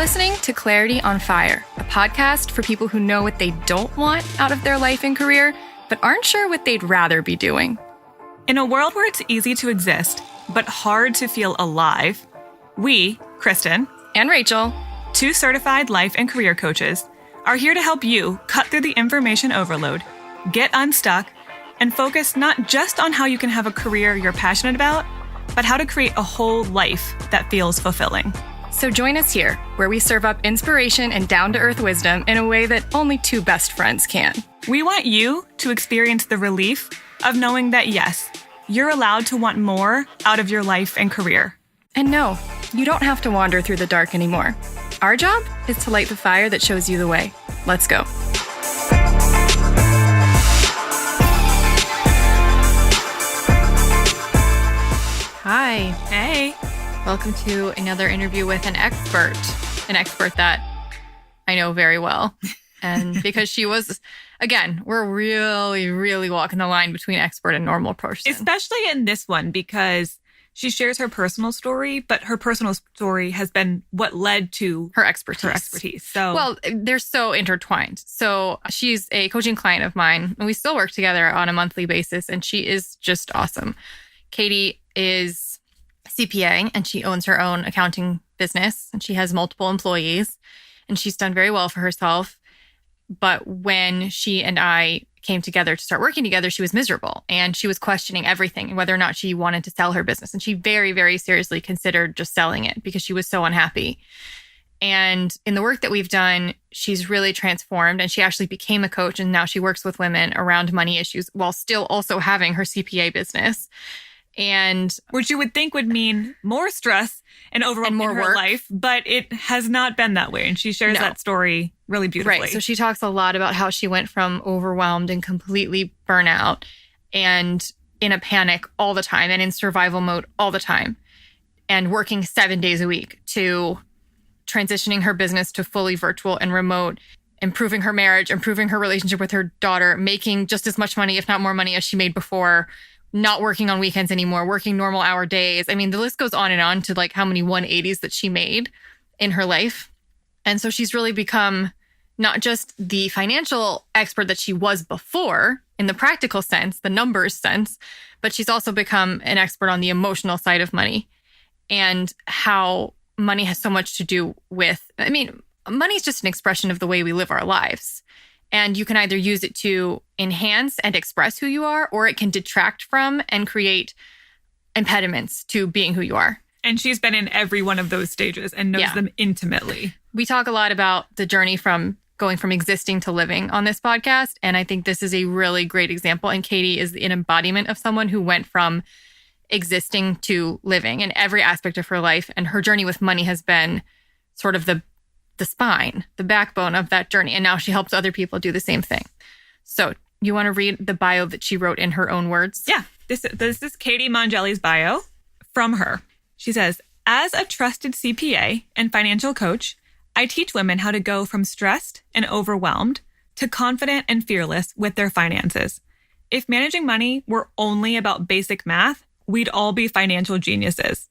listening to Clarity on Fire, a podcast for people who know what they don't want out of their life and career, but aren't sure what they'd rather be doing. In a world where it's easy to exist, but hard to feel alive, we, Kristen and Rachel, 2 certified life and career coaches, are here to help you cut through the information overload, get unstuck, and focus not just on how you can have a career you're passionate about, but how to create a whole life that feels fulfilling. So join us here, where we serve up inspiration and down-to-earth wisdom in a way that only 2 best friends can. We want you to experience the relief of knowing that, yes, you're allowed to want more out of your life and career. And no, you don't have to wander through the dark anymore. Our job is to light the fire that shows you the way. Let's go. Hi. Hey. Welcome to another interview with an expert that I know very well. And because she was, again, we're really walking the line between expert and normal person. Especially in this one, because she shares her personal story, but her personal story has been what led to her expertise. So, well, they're so intertwined. So she's a coaching client of mine, and we still work together on a monthly basis, and she is just awesome. Katie is CPA, and she owns her own accounting business, and she has multiple employees, and she's done very well for herself. But when she and I came together to start working together, she was miserable, and she was questioning everything and whether or not she wanted to sell her business. And she very seriously considered just selling it because she was so unhappy. And in the work that we've done, she's really transformed, and she actually became a coach, and now she works with women around money issues while still also having her CPA business. And which you would think would mean more stress and overwhelm more in her work. life, but it has not been that way. And she shares that story really beautifully. Right. So she talks a lot about how she went from overwhelmed and completely burnout and in a panic all the time and in survival mode all the time and working 7 days a week to transitioning her business to fully virtual and remote, improving her marriage, improving her relationship with her daughter, making just as much money, if not more money, as she made before, not working on weekends anymore, working normal hour days. I mean, the list goes on and on to like how many 180s that she made in her life. And so she's really become not just the financial expert that she was before in the practical sense, the numbers sense, but she's also become an expert on the emotional side of money and how money has so much to do with, I mean, money is just an expression of the way we live our lives. And you can either use it to enhance and express who you are, or it can detract from and create impediments to being who you are. And she's been in every one of those stages and knows them intimately. We talk a lot about the journey from going from existing to living on this podcast. And I think this is a really great example. And Katie is an embodiment of someone who went from existing to living in every aspect of her life. And her journey with money has been sort of the spine, the backbone of that journey. And now she helps other people do the same thing. So you want to read the bio that she wrote in her own words? Yeah. This is Katie Mongelli's bio from her. She says, as a trusted CPA and financial coach, I teach women how to go from stressed and overwhelmed to confident and fearless with their finances. If managing money were only about basic math, we'd all be financial geniuses.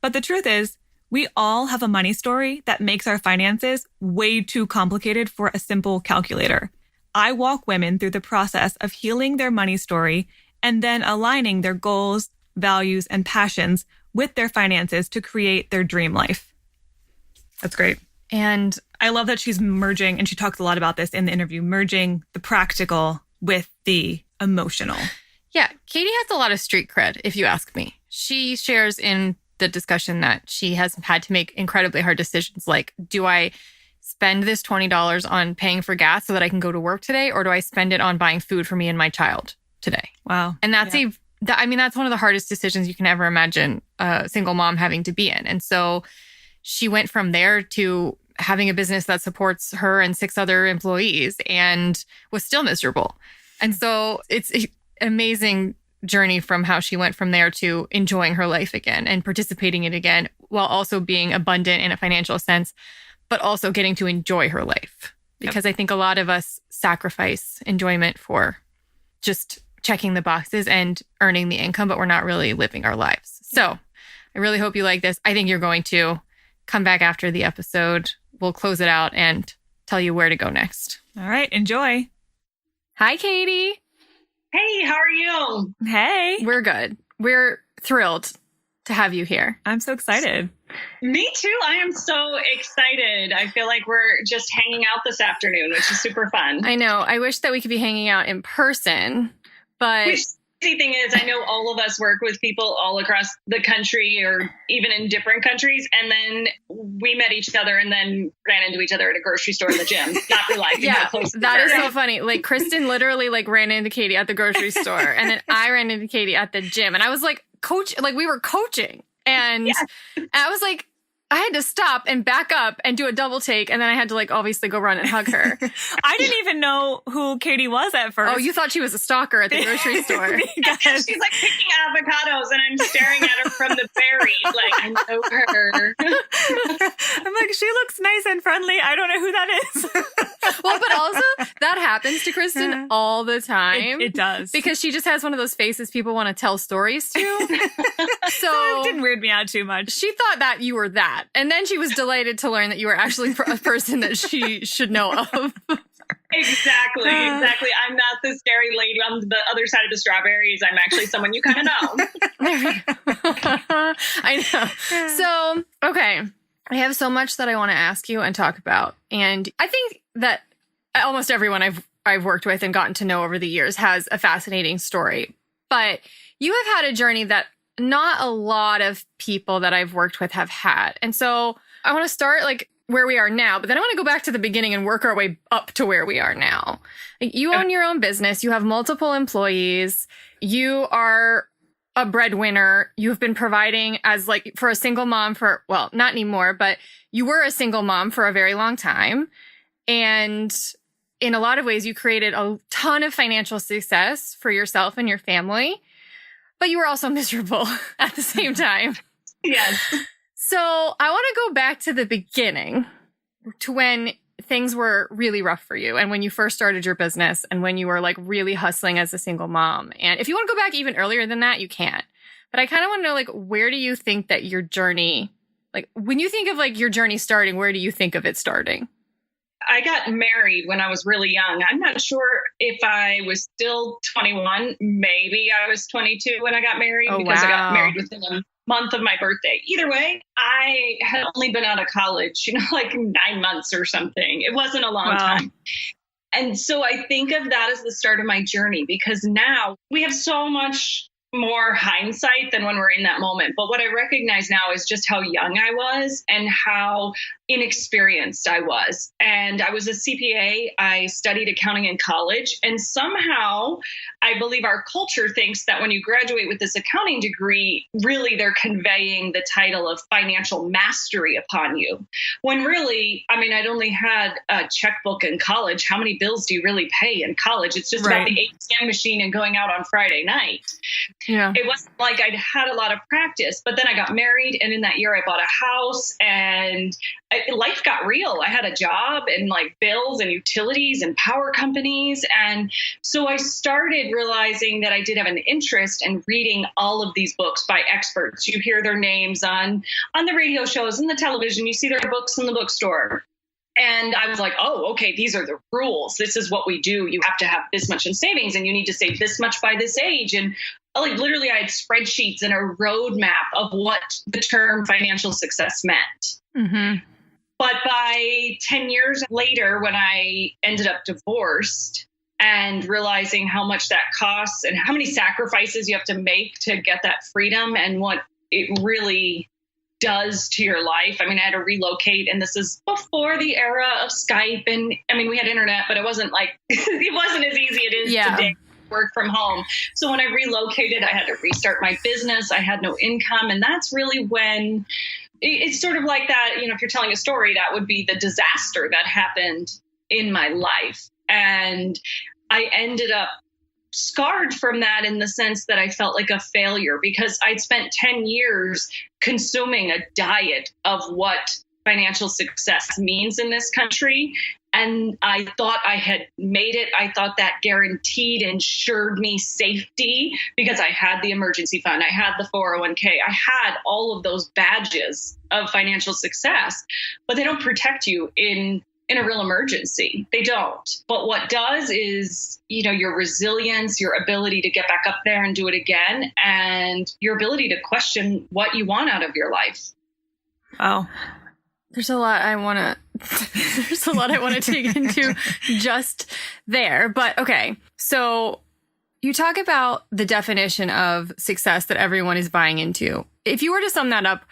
But the truth is, we all have a money story that makes our finances way too complicated for a simple calculator. I walk women through the process of healing their money story and then aligning their goals, values, and passions with their finances to create their dream life. That's great. And I love that she's merging, and she talks a lot about this in the interview, merging the practical with the emotional. Yeah, Katie has a lot of street cred, if you ask me. She shares in the discussion that she has had to make incredibly hard decisions like, do I spend this $20 on paying for gas so that I can go to work today, or do I spend it on buying food for me and my child today? Wow. And that's that's one of the hardest decisions you can ever imagine a single mom having to be in. And so she went from there to having a business that supports her and 6 other employees and was still miserable. And so it's an amazing journey from how she went from there to enjoying her life again and participating in it again, while also being abundant in a financial sense, but also getting to enjoy her life. Because I think a lot of us sacrifice enjoyment for just checking the boxes and earning the income, but we're not really living our lives. So I really hope you like this. I think you're going to come back after the episode we'll close it out and tell you where to go next. All right. Enjoy. Hi, Katie. Hey, how are you? Hey. We're good. We're thrilled to have you here. I'm so excited. Me too. I am so excited. I feel like we're just hanging out this afternoon, which is super fun. I know. I wish that we could be hanging out in person, but... The thing is, I know all of us work with people all across the country or even in different countries. And then we met each other and then ran into each other at a grocery store in the gym, not realizing how close we that were. is so funny. Like Kristen literally like ran into Katie at the grocery store and then I ran into Katie at the gym and I was like, we were coaching. And I was like, I had to stop and back up and do a double take. And then I had to like obviously go run and hug her. I didn't even know who Katie was at first. Oh, you thought she was a stalker at the grocery store. She's like picking avocados and I'm staring at her from the berries. Like, I know her. I'm like, she looks nice and friendly. I don't know who that is. Well, but also that happens to Kristen all the time. It does. Because she just has one of those faces people want to tell stories to. So it didn't weird me out too much. She thought that you were that. And then she was delighted to learn that you were actually a person that she should know of. Exactly. I'm not the scary lady on the other side of the strawberries. I'm actually someone you kind of know. I know. So, okay. I have so much that I want to ask you and talk about. And I think that almost everyone I've worked with and gotten to know over the years has a fascinating story. But you have had a journey that not a lot of people that I've worked with have had. And so I want to start like where we are now, but then I want to go back to the beginning and work our way up to where we are now. Like, you own your own business. You have multiple employees. You are a breadwinner. You've been providing as like for a single mom for, well, not anymore, but you were a single mom for a very long time. And in a lot of ways, you created a ton of financial success for yourself and your family. But you were also miserable at the same time. Yes. So I want to go back to the beginning, to when things were really rough for you and when you first started your business and when you were like really hustling as a single mom. And if you want to go back even earlier than that, you can. But I kind of want to know, like, where do you think that your journey, like when you think of like your journey starting, where do you think of it starting? I got married when I was really young. I'm not sure if I was still 21. Maybe I was 22 when I got married because I got married within a month of my birthday. Either way, I had only been out of college, like 9 months or something. It wasn't a long time. And so I think of that as the start of my journey because now we have so much more hindsight than when we're in that moment. But what I recognize now is just how young I was and how inexperienced I was. And I was a CPA. I studied accounting in college. And somehow I believe our culture thinks that when you graduate with this accounting degree, really they're conveying the title of financial mastery upon you. When really, I mean, I'd only had a checkbook in college. How many bills do you really pay in college? It's just about the ATM machine and going out on Friday night. Yeah. It wasn't like I'd had a lot of practice, but then I got married and in that year I bought a house and life got real. I had a job and like bills and utilities and power companies. And so I started realizing that I did have an interest in reading all of these books by experts. You hear their names on the radio shows and the television. You see their books in the bookstore. And I was like, oh, okay, these are the rules. This is what we do. You have to have this much in savings and you need to save this much by this age. And like literally I had spreadsheets and a roadmap of what the term financial success meant. Mm-hmm. But by 10 years later, when I ended up divorced and realizing how much that costs and how many sacrifices you have to make to get that freedom and what it really does to your life. I mean, I had to relocate, and this is before the era of Skype. And I mean, we had internet, but it wasn't like, it wasn't as easy as it is today. Work from home. So when I relocated, I had to restart my business. I had no income. And that's really when it's sort of like that, if you're telling a story, that would be the disaster that happened in my life. And I ended up scarred from that in the sense that I felt like a failure because I'd spent 10 years consuming a diet of what financial success means in this country. And I thought I had made it. I thought that guaranteed ensured me safety because I had the emergency fund. I had the 401k. I had all of those badges of financial success, but they don't protect you in a real emergency. They don't. But what does is, your resilience, your ability to get back up there and do it again, and your ability to question what you want out of your life. Oh, there's a lot I want to dig into just there. But okay, so you talk about the definition of success that everyone is buying into. If you were to sum that up,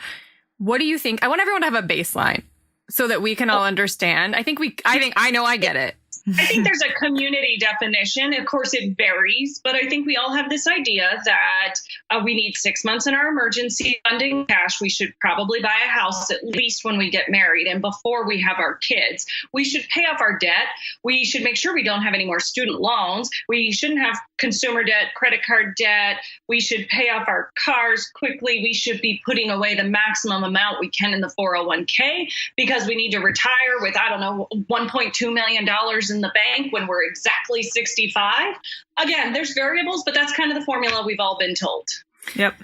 what do you think? I want everyone to have a baseline so that we can all understand. I know I get it. I think there's a community definition. Of course, it varies, but I think we all have this idea that we need 6 months in our emergency funding cash. We should probably buy a house at least when we get married and before we have our kids. We should pay off our debt. We should make sure we don't have any more student loans. We shouldn't have consumer debt, credit card debt. We should pay off our cars quickly. We should be putting away the maximum amount we can in the 401k because we need to retire with, $1.2 million in the bank when we're exactly 65. Again, there's variables, but that's kind of the formula we've all been told. Yep.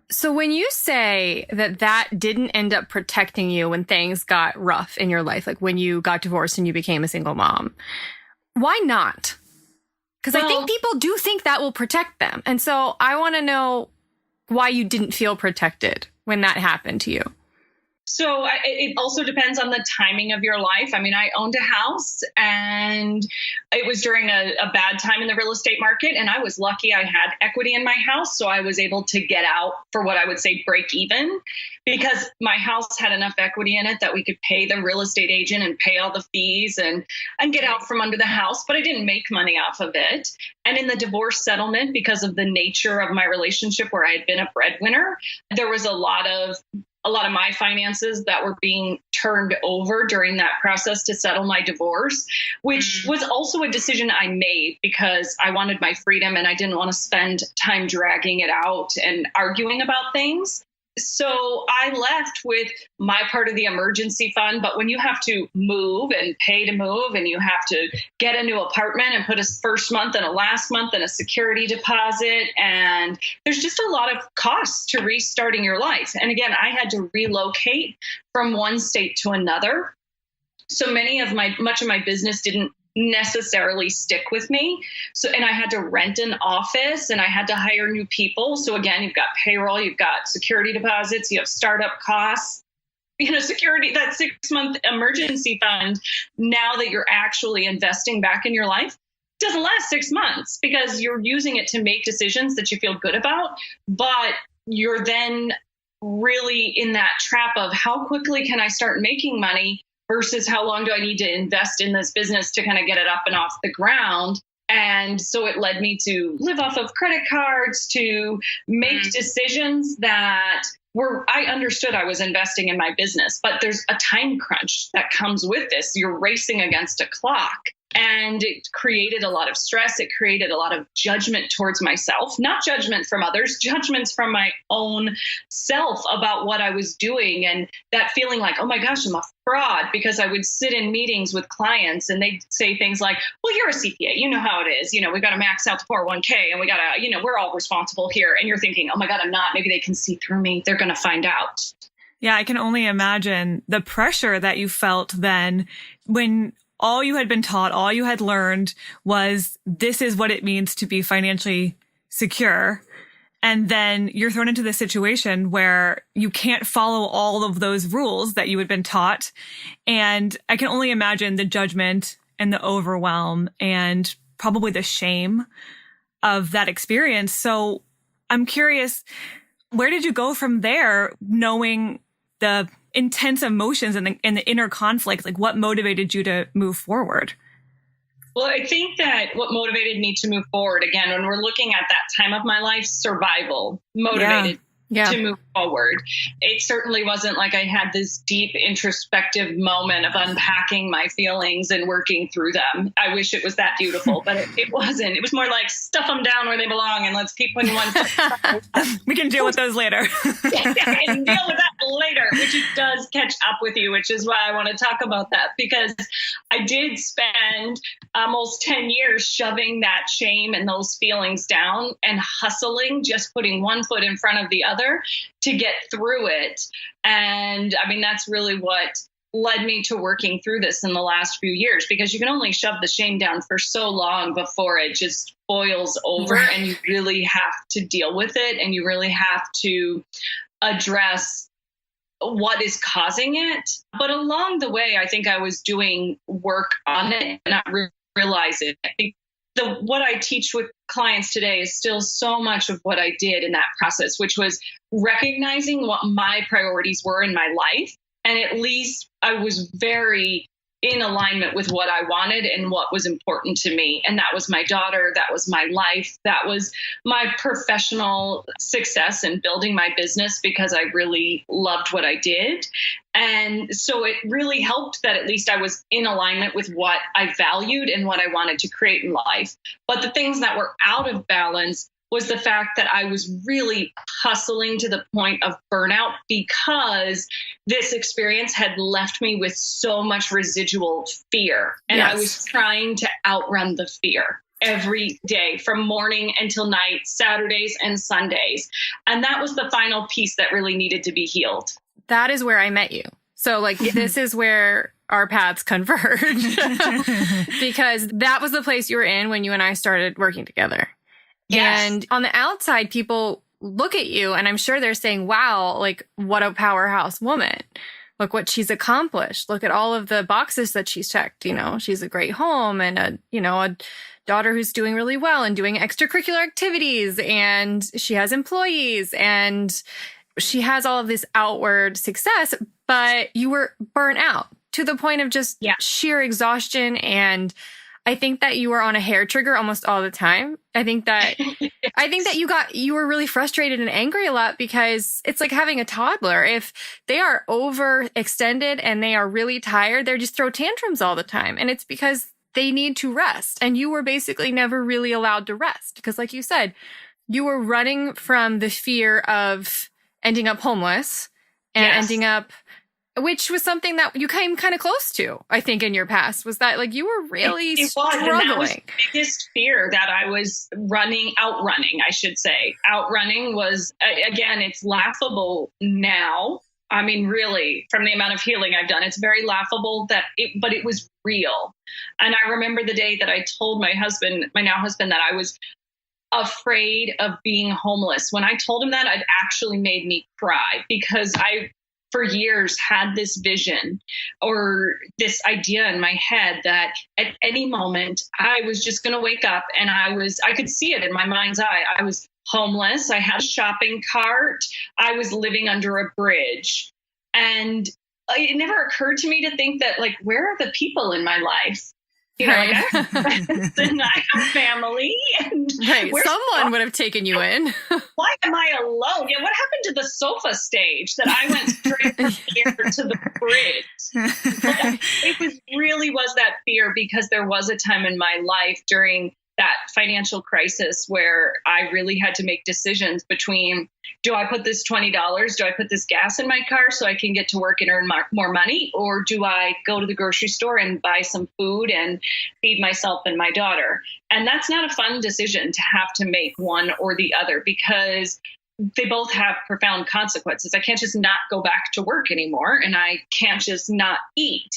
So when you say that didn't end up protecting you when things got rough in your life, like when you got divorced and you became a single mom, why not? Because I think people do think that will protect them. And so I want to know why you didn't feel protected when that happened to you. So it also depends on the timing of your life. I mean, I owned a house and it was during a bad time in the real estate market. And I was lucky I had equity in my house. So I was able to get out for what I would say break even because my house had enough equity in it that we could pay the real estate agent and pay all the fees and get out from under the house. But I didn't make money off of it. And in the divorce settlement, because of the nature of my relationship where I had been a breadwinner, there was a lot of my finances that were being turned over during that process to settle my divorce, which was also a decision I made because I wanted my freedom and I didn't want to spend time dragging it out and arguing about things. So I left with my part of the emergency fund. But when you have to move and pay to move and you have to get a new apartment and put a first month and a last month and a security deposit, and there's just a lot of costs to restarting your life. And again, I had to relocate from one state to another. So much of my business didn't necessarily stick with me. And I had to rent an office and I had to hire new people. So again, you've got payroll, you've got security deposits, you have startup costs, security, that 6-month emergency fund. Now that you're actually investing back in your life, doesn't last 6 months because you're using it to make decisions that you feel good about, but you're then really in that trap of how quickly can I start making money versus how long do I need to invest in this business to kind of get it up and off the ground. And so it led me to live off of credit cards, to make decisions that I understood I was investing in my business, but there's a time crunch that comes with this. You're racing against a clock. And it created a lot of stress. It created a lot of judgment towards myself, not judgment from others, judgments from my own self about what I was doing. And that feeling like, oh my gosh, I'm a fraud, because I would sit in meetings with clients and they'd say things like, well, you're a CPA. You know how it is. We got to max out the 401k and we got to, we're all responsible here. And you're thinking, oh my God, I'm not. Maybe they can see through me. They're going to find out. Yeah, I can only imagine the pressure that you felt then when all you had been taught, all you had learned was this is what it means to be financially secure. And then you're thrown into this situation where you can't follow all of those rules that you had been taught. And I can only imagine the judgment and the overwhelm and probably the shame of that experience. So I'm curious, where did you go from there, knowing the intense emotions and the inner conflict? Like, what motivated you to move forward? Well, I think that what motivated me to move forward, again, when we're looking at that time of my life, survival motivated to move forward. It certainly wasn't like I had this deep introspective moment of unpacking my feelings and working through them. I wish it was that beautiful, but it wasn't. It was more like stuff them down where they belong and let's keep putting one. We can deal with those later. I can deal with that later, which it does catch up with you, which is why I want to talk about that, because I did spend almost 10 years shoving that shame and those feelings down and hustling, just putting one foot in front of the other to get through it. And I mean, that's really what led me to working through this in the last few years, because you can only shove the shame down for so long before it just boils over. Right. And you really have to deal with it, and you really have to address what is causing it. But along the way, I think I was doing work on it and not realize it. I think what I teach with clients today is still so much of what I did in that process, which was recognizing what my priorities were in my life. And at least I was very in alignment with what I wanted and what was important to me. And that was my daughter. That was my life. That was my professional success in building my business, because I really loved what I did. And so it really helped that at least I was in alignment with what I valued and what I wanted to create in life. But the things that were out of balance was the fact that I was really hustling to the point of burnout, because this experience had left me with so much residual fear. And yes. I was trying to outrun the fear every day from morning until night, Saturdays and Sundays. And that was the final piece that really needed to be healed. That is where I met you. So like, this is where our paths converged, because that was the place you were in when you and I started working together. Yes. And on the outside, people look at you and I'm sure they're saying, wow, like what a powerhouse woman. Look what she's accomplished. Look at all of the boxes that she's checked. You know, she's a great home and a daughter who's doing really well and doing extracurricular activities, and she has employees and she has all of this outward success, but you were burnt out to the point of just sheer exhaustion. And I think that you were on a hair trigger almost all the time. I think that you were really frustrated and angry a lot, because it's like having a toddler. If they are overextended and they are really tired, they just throw tantrums all the time. And it's because they need to rest. And you were basically never really allowed to rest, because like you said, you were running from the fear of ending up homeless and ending up, which was something that you came kind of close to, I think, in your past, was that like you were really struggling. And that was the biggest fear that I was outrunning, I should say. Outrunning was, again, it's laughable now. I mean, really, from the amount of healing I've done, it's very laughable but it was real. And I remember the day that I told my now husband, that I was afraid of being homeless. When I told him that, it actually made me cry, because I, for years, had this vision or this idea in my head that at any moment I was just going to wake up and I could see it in my mind's eye. I was homeless. I had a shopping cart. I was living under a bridge. And it never occurred to me to think that, like, where are the people in my life? You know, right. Like, I have friends and I have family. And right. Someone would have taken you in. Why am I alone? Yeah. What happened to the sofa stage that I went straight from here to the bridge? It really was that fear, because there was a time in my life during that financial crisis where I really had to make decisions between, do I put this $20, do I put this gas in my car so I can get to work and earn more money? Or do I go to the grocery store and buy some food and feed myself and my daughter? And that's not a fun decision to have to make, one or the other, because they both have profound consequences. I can't just not go back to work anymore, and I can't just not eat.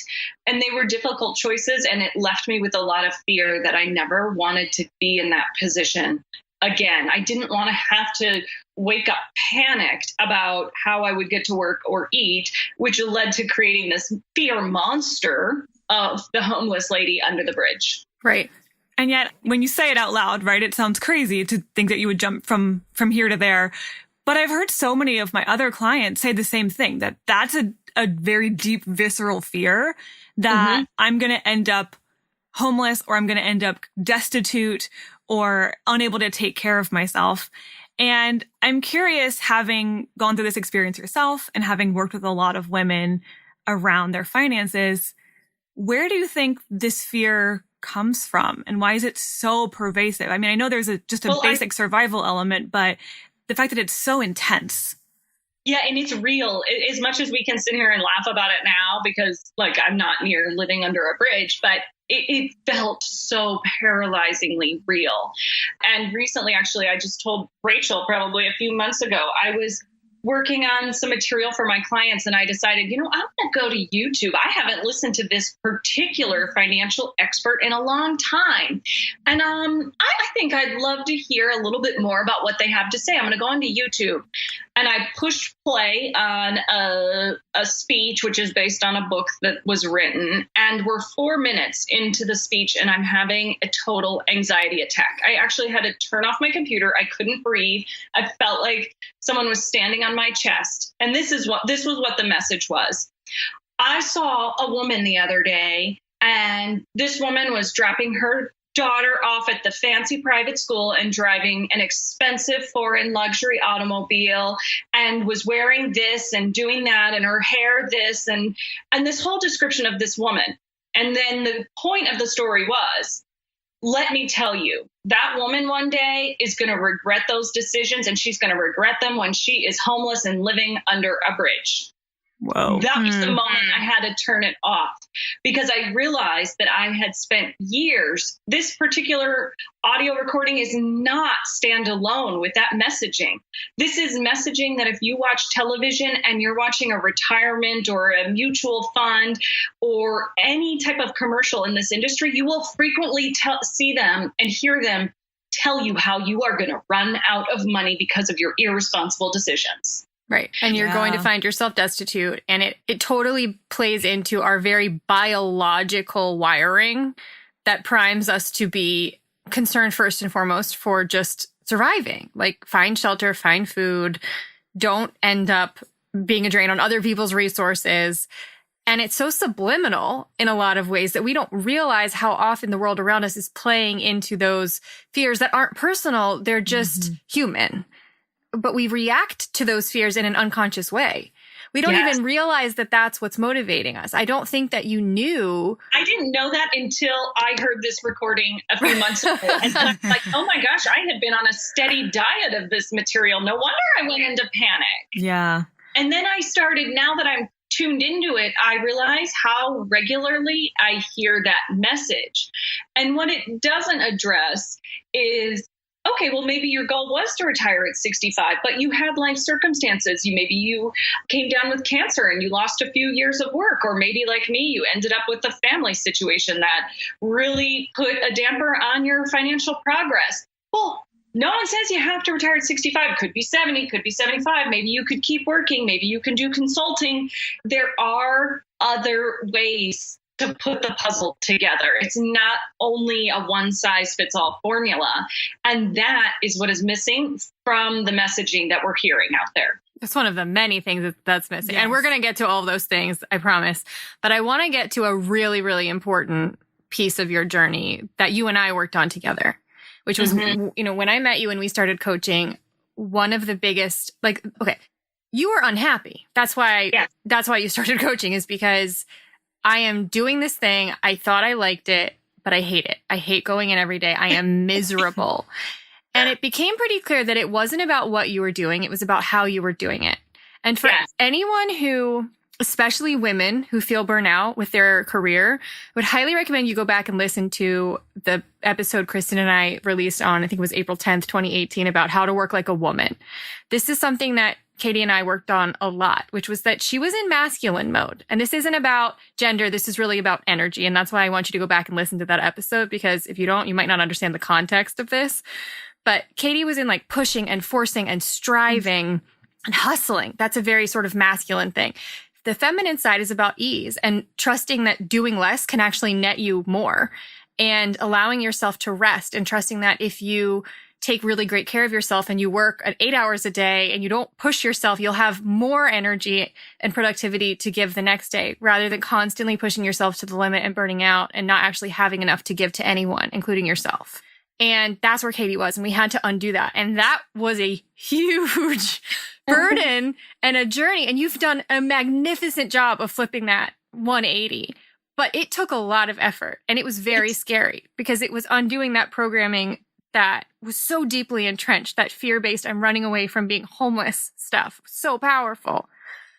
And they were difficult choices, and it left me with a lot of fear that I never wanted to be in that position again. I didn't want to have to wake up panicked about how I would get to work or eat, which led to creating this fear monster of the homeless lady under the bridge. Right. And yet, when you say it out loud, right, it sounds crazy to think that you would jump from here to there. But I've heard so many of my other clients say the same thing, that that's a very deep, visceral fear that I'm going to end up homeless, or I'm going to end up destitute or unable to take care of myself. And I'm curious, having gone through this experience yourself and having worked with a lot of women around their finances, where do you think this fear comes from, and why is it so pervasive? I mean, I know there's just a basic survival element, but the fact that it's so intense. Yeah, and it's real. As much as we can sit here and laugh about it now, because like I'm not near living under a bridge, but it felt so paralyzingly real. And recently, actually, I just told Rachel probably a few months ago, I was working on some material for my clients, and I decided, I'm going to go to YouTube. I haven't listened to this particular financial expert in a long time. And I think I'd love to hear a little bit more about what they have to say. I'm going to go onto YouTube. And I pushed play on a speech, which is based on a book that was written. And we're 4 minutes into the speech, and I'm having a total anxiety attack. I actually had to turn off my computer. I couldn't breathe. I felt like someone was standing on my chest. And this was what the message was. I saw a woman the other day, and this woman was dropping her daughter off at the fancy private school and driving an expensive foreign luxury automobile, and was wearing this and doing that, and her hair this, and this whole description of this woman. And then the point of the story was, let me tell you, that woman one day is going to regret those decisions, and she's going to regret them when she is homeless and living under a bridge. Whoa. That was the moment I had to turn it off, because I realized that I had spent years. This particular audio recording is not standalone with that messaging. This is messaging that if you watch television and you're watching a retirement or a mutual fund or any type of commercial in this industry, you will frequently see them and hear them tell you how you are going to run out of money because of your irresponsible decisions. Right. And you're going to find yourself destitute. And it totally plays into our very biological wiring that primes us to be concerned first and foremost for just surviving. Like, find shelter, find food, don't end up being a drain on other people's resources. And it's so subliminal in a lot of ways that we don't realize how often the world around us is playing into those fears that aren't personal. They're just human. But we react to those fears in an unconscious way. We don't even realize that that's what's motivating us. I don't think that you knew. I didn't know that until I heard this recording a few months ago. And I was like, oh my gosh, I had been on a steady diet of this material. No wonder I went into panic. Yeah. And then I started, now that I'm tuned into it, I realize how regularly I hear that message. And what it doesn't address is, okay, well, maybe your goal was to retire at 65, but you had life circumstances. Maybe you came down with cancer and you lost a few years of work, or maybe like me, you ended up with a family situation that really put a damper on your financial progress. Well, no one says you have to retire at 65. Could be 70, could be 75. Maybe you could keep working. Maybe you can do consulting. There are other ways to put the puzzle together. It's not only a one-size-fits-all formula. And that is what is missing from the messaging that we're hearing out there. It's one of the many things that's missing. Yes. And we're going to get to all of those things, I promise. But I want to get to a really, really important piece of your journey that you and I worked on together, which was, when I met you and we started coaching, one of the biggest, you were unhappy. That's why you started coaching, is because I am doing this thing. I thought I liked it, but I hate it. I hate going in every day. I am miserable. And it became pretty clear that it wasn't about what you were doing. It was about how you were doing it. And for anyone who, especially women who feel burnout with their career, would highly recommend you go back and listen to the episode Kristen and I released on, I think it was April 10th, 2018, about how to work like a woman. This is something that Katie and I worked on a lot, which was that she was in masculine mode. And this isn't about gender. This is really about energy. And that's why I want you to go back and listen to that episode, because if you don't, you might not understand the context of this. But Katie was in like pushing and forcing and striving and hustling. That's a very sort of masculine thing. The feminine side is about ease and trusting that doing less can actually net you more, and allowing yourself to rest and trusting that if you take really great care of yourself and you work at 8 hours a day and you don't push yourself, you'll have more energy and productivity to give the next day, rather than constantly pushing yourself to the limit and burning out and not actually having enough to give to anyone, including yourself. And that's where Katie was. And we had to undo that. And that was a huge burden and a journey. And you've done a magnificent job of flipping that 180. But it took a lot of effort. And it was very scary, because it was undoing that programming that was so deeply entrenched, that fear-based, I'm running away from being homeless stuff. So powerful.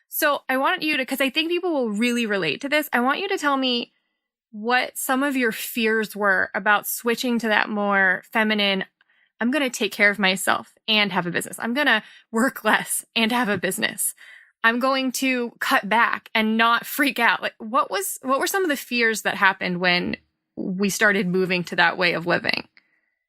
So I want you to, because I think people will really relate to this, I want you to tell me what some of your fears were about switching to that more feminine, I'm going to take care of myself and have a business. I'm going to work less and have a business. I'm going to cut back and not freak out. Like, what were some of the fears that happened when we started moving to that way of living?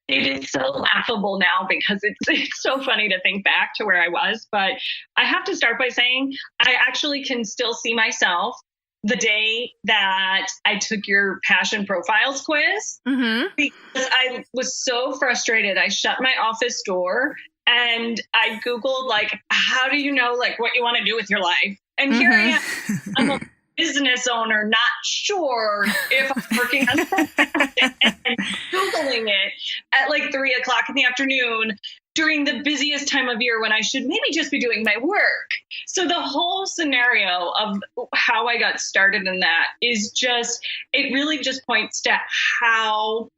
It is so laughable now because it's so funny to think back to where I was. But I have to start by saying I actually can still see myself the day that I took your passion profiles quiz, because I was so frustrated. I shut my office door and I Googled, like, how do you know, like, what you want to do with your life? And here I am. I'm a business owner, not sure if I'm working on something, and Googling it at like 3:00 in the afternoon during the busiest time of year when I should maybe just be doing my work. So the whole scenario of how I got started in that is just, it really just points to how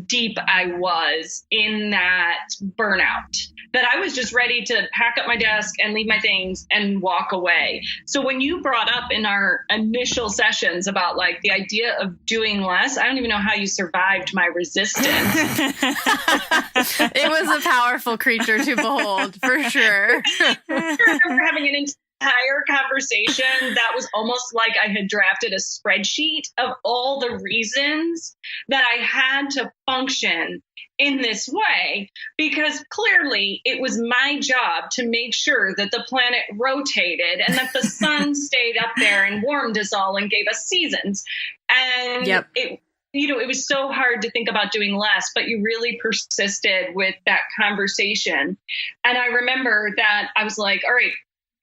deep I was in that burnout, that I was just ready to pack up my desk and leave my things and walk away. So when you brought up in our initial sessions about like the idea of doing less, I don't even know how you survived my resistance. It was a powerful creature to behold, for sure. I remember having an entire conversation that was almost like I had drafted a spreadsheet of all the reasons that I had to function in this way, because clearly it was my job to make sure that the planet rotated and that the sun stayed up there and warmed us all and gave us seasons. And it was so hard to think about doing less, but you really persisted with that conversation. And I remember that I was like, all right,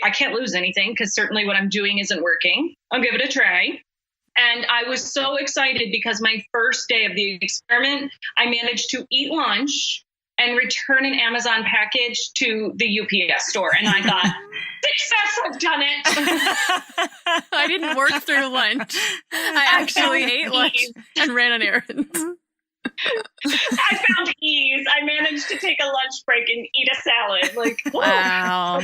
I can't lose anything because certainly what I'm doing isn't working. I'll give it a try. And I was so excited because my first day of the experiment, I managed to eat lunch and return an Amazon package to the UPS store. And I thought, success, I've done it. I didn't work through lunch. I actually ate lunch and ran an errand. I found ease. I managed to take a lunch break and eat a salad. Like, whoa. Wow.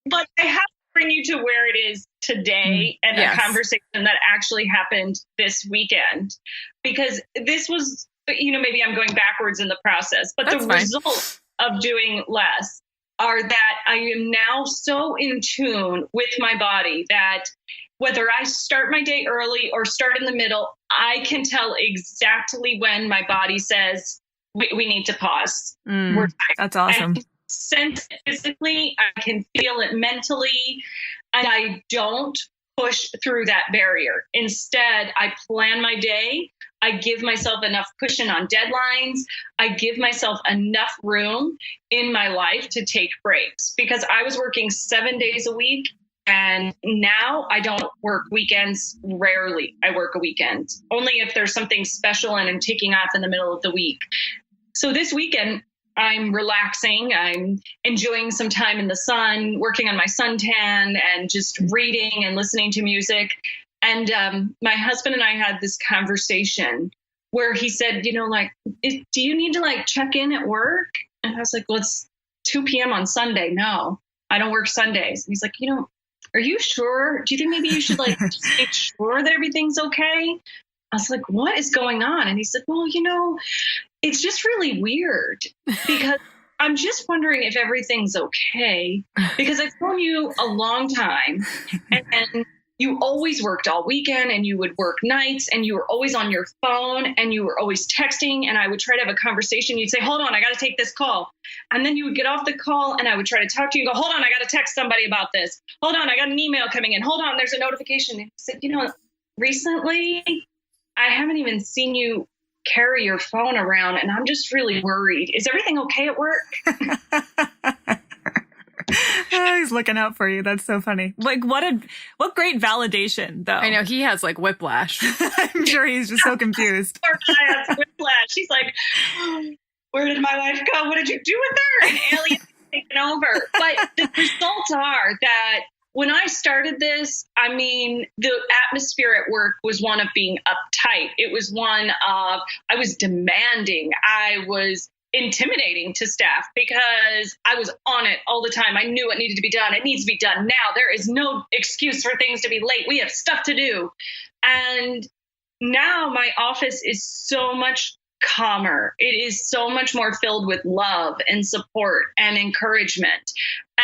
But I have to bring you to where it is today and a conversation that actually happened this weekend, because this was, maybe I'm going backwards in the process, but the results of doing less are that I am now so in tune with my body that whether I start my day early or start in the middle, I can tell exactly when my body says, we need to pause. We're tired. That's awesome. And sense it physically, I can feel it mentally, and I don't push through that barrier. Instead, I plan my day. I give myself enough cushion on deadlines. I give myself enough room in my life to take breaks, because I was working 7 days a week. And now I don't work weekends. Rarely I work a weekend, only if there's something special and I'm taking off in the middle of the week. So this weekend, I'm relaxing. I'm enjoying some time in the sun, working on my suntan and just reading and listening to music. And my husband and I had this conversation where he said, do you need to check in at work? And I was like, well, it's 2 p.m. on Sunday. No, I don't work Sundays. And he's like, are you sure? Do you think maybe you should just make sure that everything's okay? I was like, what is going on? And he said, well, it's just really weird because I'm just wondering if everything's okay, because I've known you a long time and you always worked all weekend and you would work nights and you were always on your phone and you were always texting, and I would try to have a conversation. You'd say, hold on, I got to take this call. And then you would get off the call and I would try to talk to you and go, hold on, I got to text somebody about this. Hold on, I got an email coming in. Hold on, there's a notification. And he said, recently I haven't even seen you carry your phone around, and I'm just really worried. Is everything okay at work? He's looking out for you. That's so funny. What great validation, though. I know, he has whiplash. I'm sure he's just so confused. Poor guy has whiplash. He's like, where did my wife go? What did you do with her? An alien taken over. But the results are that when I started this, the atmosphere at work was one of being uptight. It was one of, I was demanding. I was intimidating to staff because I was on it all the time. I knew what needed to be done. It needs to be done now. There is no excuse for things to be late. We have stuff to do. And now my office is so much calmer. It is so much more filled with love and support and encouragement.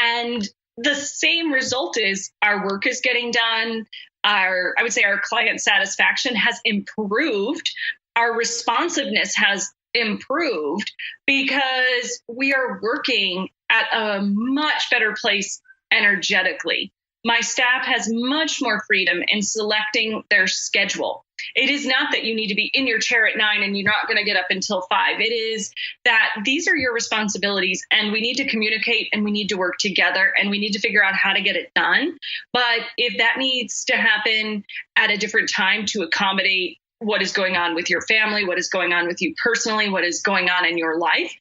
And the same result is our work is getting done. I would say our client satisfaction has improved. Our responsiveness has improved because we are working at a much better place energetically. My staff has much more freedom in selecting their schedule. It is not that you need to be in your chair at 9 and you're not going to get up until 5. It is that these are your responsibilities and we need to communicate and we need to work together and we need to figure out how to get it done. But if that needs to happen at a different time to accommodate what is going on with your family, what is going on with you personally, what is going on in your life,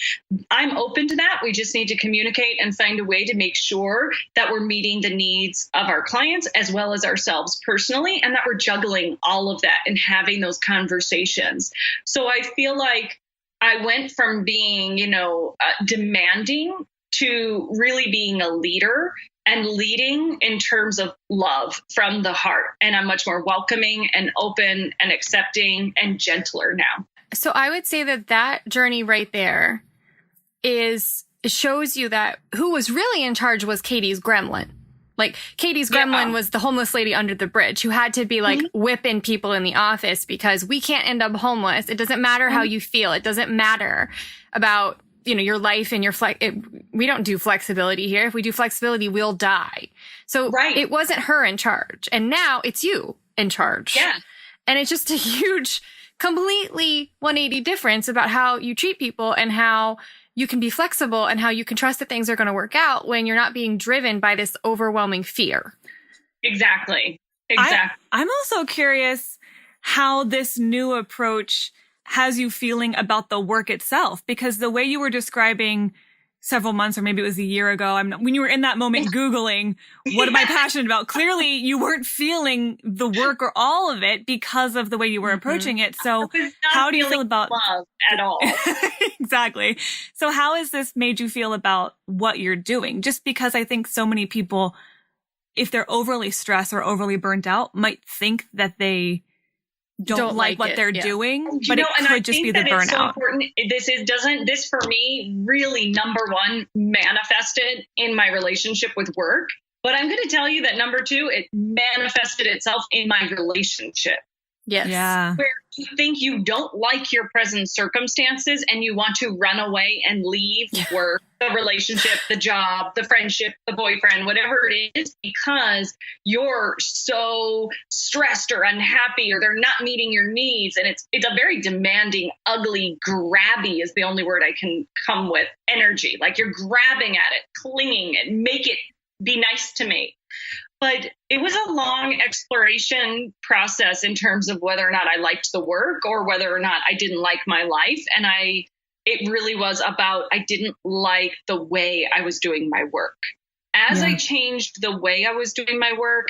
I'm open to that. We just need to communicate and find a way to make sure that we're meeting the needs of our clients as well as ourselves personally, and that we're juggling all of that and having those conversations. So I feel like I went from being, demanding to really being a leader and leading in terms of love from the heart. And I'm much more welcoming and open and accepting and gentler now. So I would say that journey right there shows you that who was really in charge was Katie's gremlin. Like Katie's gremlin was the homeless lady under the bridge who had to be like whipping people in the office because we can't end up homeless. It doesn't matter how you feel. It doesn't matter about your life and your we don't do flexibility here. If we do flexibility, we'll die. So it wasn't her in charge. And now it's you in charge. Yeah. And it's just a huge, completely 180 difference about how you treat people and how you can be flexible and how you can trust that things are going to work out when you're not being driven by this overwhelming fear. Exactly. I'm also curious how this new approach has you feeling about the work itself, because the way you were describing several months, or maybe it was a year ago, when you were in that moment Googling, what am I passionate about? Clearly you weren't feeling the work or all of it because of the way you were approaching it. So how do you feel about love at all? Exactly. So how has this made you feel about what you're doing? Just because I think so many people, if they're overly stressed or overly burnt out, might think that they don't like what they're doing, but it could just be the burnout. It's so important. This for me really, number one, manifested in my relationship with work. But I'm going to tell you that number two, it manifested itself in my relationship. Yes. Yeah. Where you think you don't like your present circumstances and you want to run away and leave work, the relationship, the job, the friendship, the boyfriend, whatever it is, because you're so stressed or unhappy or they're not meeting your needs. And it's a very demanding, ugly, grabby is the only word I can come with, energy. Like you're grabbing at it, clinging it, make it be nice to me. But it was a long exploration process in terms of whether or not I liked the work or whether or not I didn't like my life. And it really was about, I didn't like the way I was doing my work. As I changed the way I was doing my work,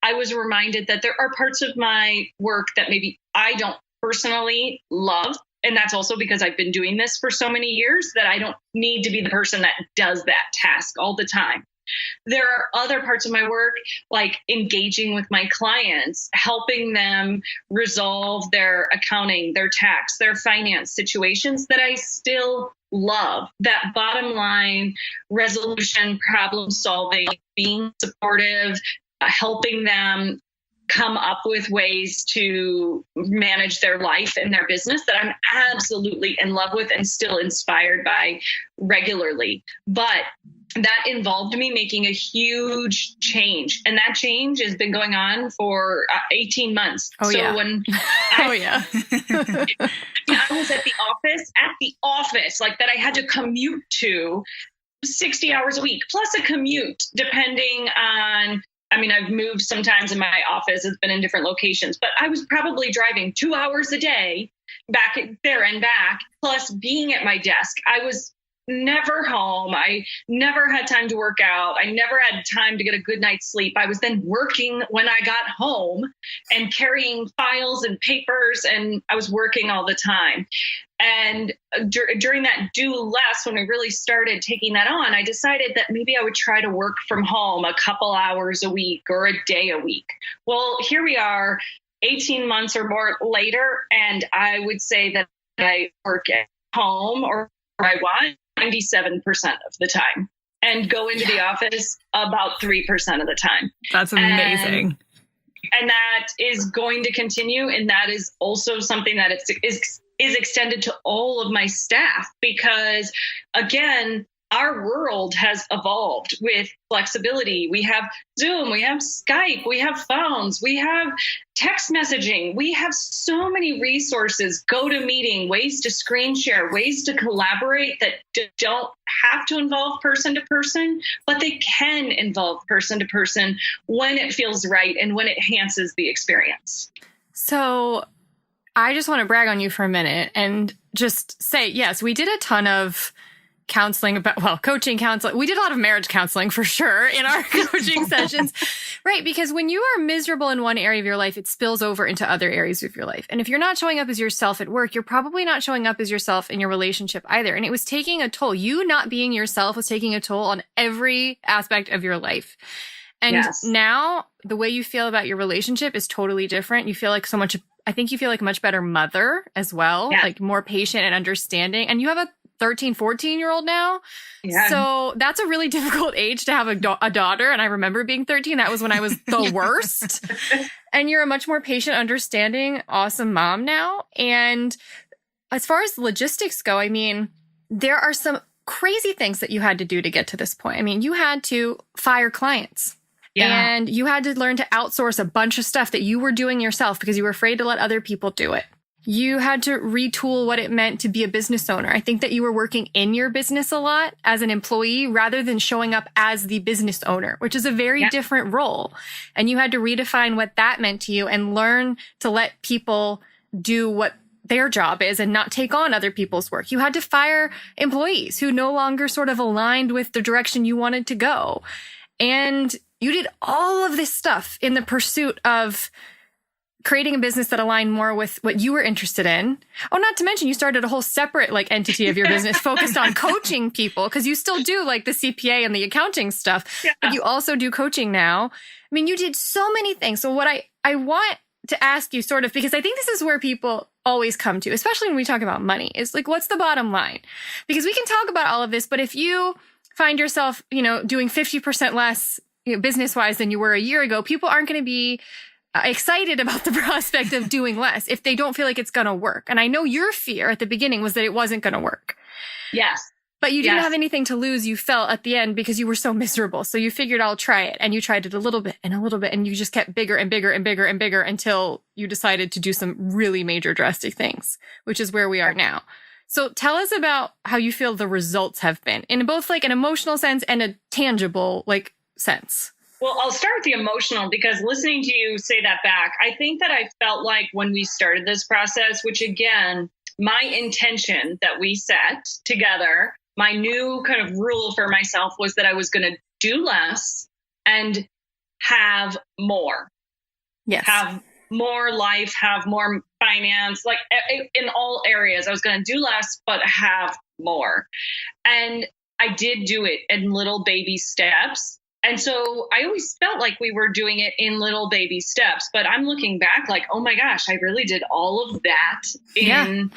I was reminded that there are parts of my work that maybe I don't personally love. And that's also because I've been doing this for so many years that I don't need to be the person that does that task all the time. There are other parts of my work, like engaging with my clients, helping them resolve their accounting, their tax, their finance situations that I still love. That bottom line, resolution, problem solving, being supportive, helping them come up with ways to manage their life and their business that I'm absolutely in love with and still inspired by regularly. But that involved me making a huge change. And that change has been going on for 18 months. When I was at the office, like that I had to commute to 60 hours a week, plus a commute, depending on, I've moved sometimes in my office. It's been in different locations, but I was probably driving 2 hours a day back there and back, plus being at my desk. I was never home. I never had time to work out. I never had time to get a good night's sleep. I was then working when I got home and carrying files and papers, and I was working all the time. And during that do less, when I really started taking that on, I decided that maybe I would try to work from home a couple hours a week or a day a week. Well, here we are 18 months or more later, and I would say that I work at home or I want 97% of the time and go into the office about 3% of the time. That's amazing. And that is going to continue. And that is also something that is extended to all of my staff, because again, our world has evolved with flexibility. We have Zoom, we have Skype, we have phones, we have text messaging. We have so many resources, GoToMeeting, ways to screen share, ways to collaborate that don't have to involve person to person, but they can involve person to person when it feels right and when it enhances the experience. So I just want to brag on you for a minute and just say, yes, we did a ton of counseling coaching counseling. We did a lot of marriage counseling for sure in our coaching sessions, right? Because when you are miserable in one area of your life, it spills over into other areas of your life. And if you're not showing up as yourself at work, you're probably not showing up as yourself in your relationship either. And it was taking a toll. You not being yourself was taking a toll on every aspect of your life. And now the way you feel about your relationship is totally different. You feel like I think you feel like a much better mother as well, like more patient and understanding. And you have a 13, 14-year-old now. Yeah. So that's a really difficult age to have a daughter. And I remember being 13. That was when I was the worst. And you're a much more patient, understanding, awesome mom now. And as far as logistics go, I mean, there are some crazy things that you had to do to get to this point. I mean, you had to fire clients. Yeah. And you had to learn to outsource a bunch of stuff that you were doing yourself because you were afraid to let other people do it. You had to retool what it meant to be a business owner. I think that you were working in your business a lot as an employee rather than showing up as the business owner, which is a very different role. And you had to redefine what that meant to you and learn to let people do what their job is and not take on other people's work. You had to fire employees who no longer sort of aligned with the direction you wanted to go. And you did all of this stuff in the pursuit of creating a business that aligned more with what you were interested in. Oh, not to mention you started a whole separate entity of your business focused on coaching people, because you still do the CPA and the accounting stuff, but you also do coaching now. I mean, you did so many things. So what I want to ask you sort of, because I think this is where people always come to, especially when we talk about money, is what's the bottom line? Because we can talk about all of this, but if you find yourself, doing 50% less business-wise than you were a year ago, people aren't going to be excited about the prospect of doing less if they don't feel like it's going to work. And I know your fear at the beginning was that it wasn't going to work. Yes. But you didn't have anything to lose, you felt, at the end, because you were so miserable. So you figured, I'll try it. And you tried it a little bit, and you just kept bigger and bigger and bigger and bigger until you decided to do some really major drastic things, which is where we are now. So tell us about how you feel the results have been in both an emotional sense and a tangible sense. Well, I'll start with the emotional, because listening to you say that back, I think that I felt like when we started this process, which again, my intention that we set together, my new kind of rule for myself was that I was going to do less and have more. Yes. Have more life, have more finance, in all areas. I was going to do less, but have more. And I did do it in little baby steps. And so I always felt like we were doing it in little baby steps, but I'm looking back oh my gosh, I really did all of that in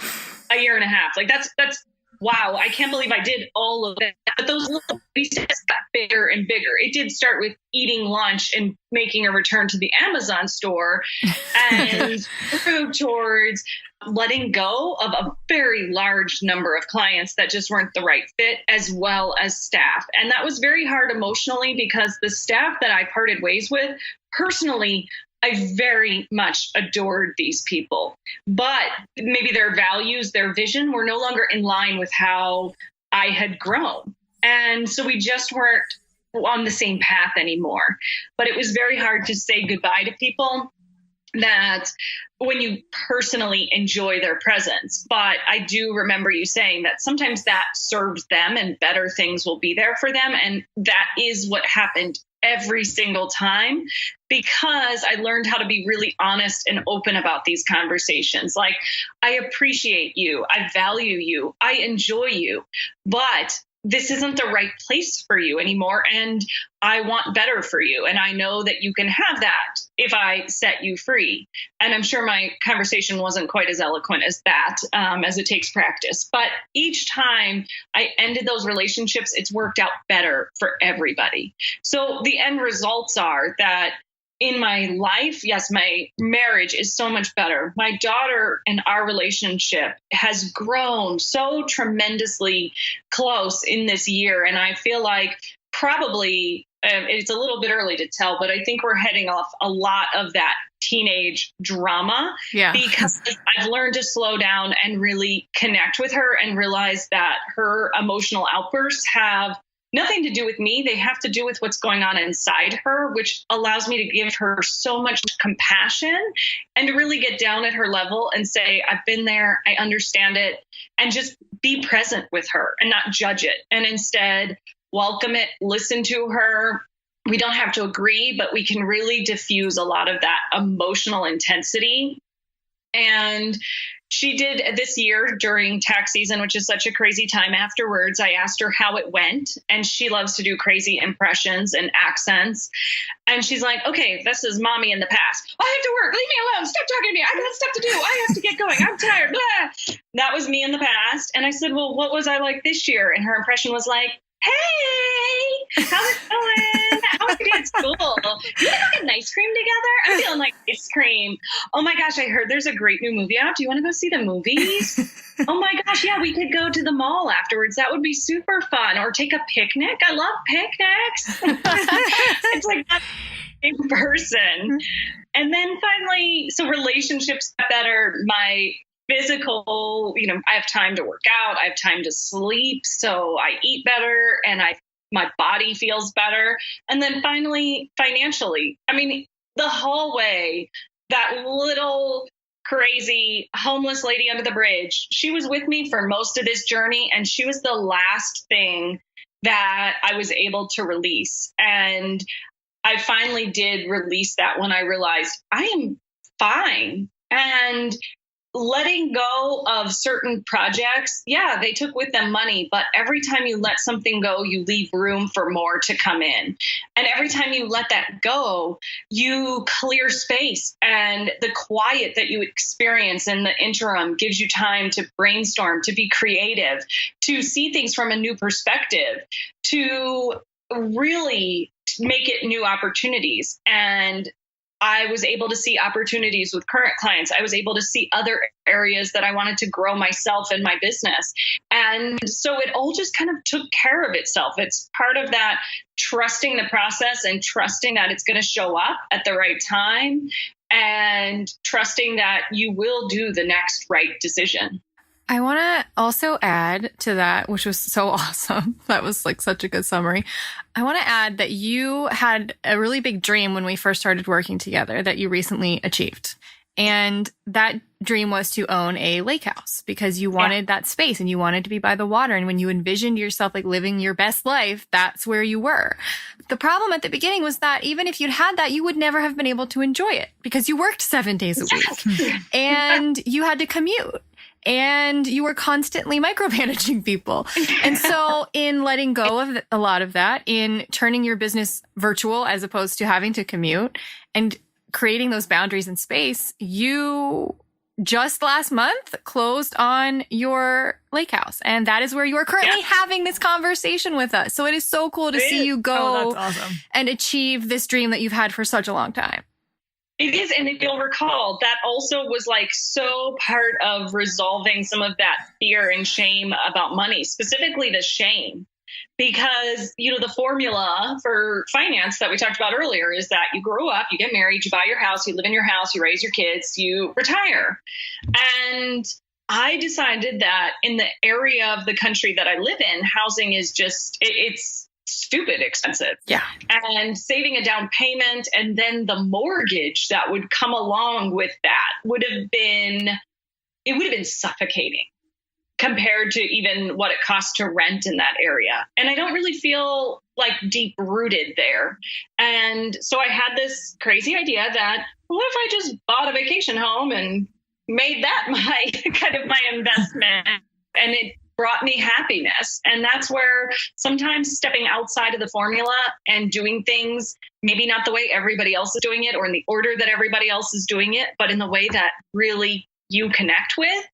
a year and a half. That's wow. I can't believe I did all of that. But those little baby steps got bigger and bigger. It did start with eating lunch and making a return to the Amazon store and through towards letting go of a very large number of clients that just weren't the right fit, as well as staff. And that was very hard emotionally, because the staff that I parted ways with, personally, I very much adored these people, but maybe their values, their vision were no longer in line with how I had grown. And so we just weren't on the same path anymore. But it was very hard to say goodbye to people. that when you personally enjoy their presence. But I do remember you saying that sometimes that serves them and better things will be there for them. And that is what happened every single time, because I learned how to be really honest and open about these conversations. Like, I appreciate you. I value you. I enjoy you, but this isn't the right place for you anymore. And I want better for you. And I know that you can have that if I set you free. And I'm sure my conversation wasn't quite as eloquent as that, as it takes practice. But each time I ended those relationships, it's worked out better for everybody. So the end results are that in my life, yes, my marriage is so much better. My daughter and our relationship has grown so tremendously close in this year. And I feel like probably it's a little bit early to tell, but I think we're heading off a lot of that teenage drama, because I've learned to slow down and really connect with her and realize that her emotional outbursts have nothing to do with me. They have to do with what's going on inside her, which allows me to give her so much compassion and to really get down at her level and say, I've been there, I understand it, and just be present with her and not judge it. And instead welcome it, listen to her. We don't have to agree, but we can really diffuse a lot of that emotional intensity. And she did this year during tax season, which is such a crazy time afterwards. I asked her how it went, and she loves to do crazy impressions and accents. And she's like, okay, this is mommy in the past. I have to work. Leave me alone. Stop talking to me. I got stuff to do. I have to get going. I'm tired. Blah. That was me in the past. And I said, well, what was I like this year? And her impression was like, hey, how's it going? How was your day at school? You want to get an ice cream together? I'm feeling like ice cream. Oh my gosh, I heard there's a great new movie out. Do you want to go see the movies? Oh my gosh, yeah, we could go to the mall afterwards. That would be super fun. Or take a picnic. I love picnics. It's like that in person. And then finally, so relationships got better. My physical, I have time to work out. I have time to sleep. So I eat better and my body feels better. And then finally, financially, the whole way, that little crazy homeless lady under the bridge, she was with me for most of this journey. And she was the last thing that I was able to release. And I finally did release that when I realized I am fine. And letting go of certain projects, they took with them money, but every time you let something go, you leave room for more to come in. And every time you let that go, you clear space, and the quiet that you experience in the interim gives you time to brainstorm, to be creative, to see things from a new perspective, to really make it new opportunities. And I was able to see opportunities with current clients. I was able to see other areas that I wanted to grow myself and my business. And so it all just kind of took care of itself. It's part of that trusting the process and trusting that it's going to show up at the right time and trusting that you will do the next right decision. I want to also add to that, which was so awesome. That was like such a good summary. I want to add that you had a really big dream when we first started working together that you recently achieved. And that dream was to own a lake house because you wanted that space and you wanted to be by the water. And when you envisioned yourself like living your best life, that's where you were. The problem at the beginning was that even if you'd had that, you would never have been able to enjoy it because you worked 7 days a week and you had to commute. And you were constantly micromanaging people. And so in letting go of a lot of that, in turning your business virtual as opposed to having to commute and creating those boundaries in space, you just last month closed on your lake house. And that is where you are currently having this conversation with us. So it is so cool to see you go and achieve this dream that you've had for such a long time. It is. And if you'll recall, that also was like so part of resolving some of that fear and shame about money, specifically the shame. Because, the formula for finance that we talked about earlier is that you grow up, you get married, you buy your house, you live in your house, you raise your kids, you retire. And I decided that in the area of the country that I live in, housing is just, it's stupid expensive. Yeah. And saving a down payment and then the mortgage that would come along with that would have been suffocating compared to even what it costs to rent in that area. And I don't really feel like deep rooted there. And so I had this crazy idea that what if I just bought a vacation home and made that my kind of my investment, and it brought me happiness. And that's where sometimes stepping outside of the formula and doing things, maybe not the way everybody else is doing it or in the order that everybody else is doing it, but in the way that really you connect with,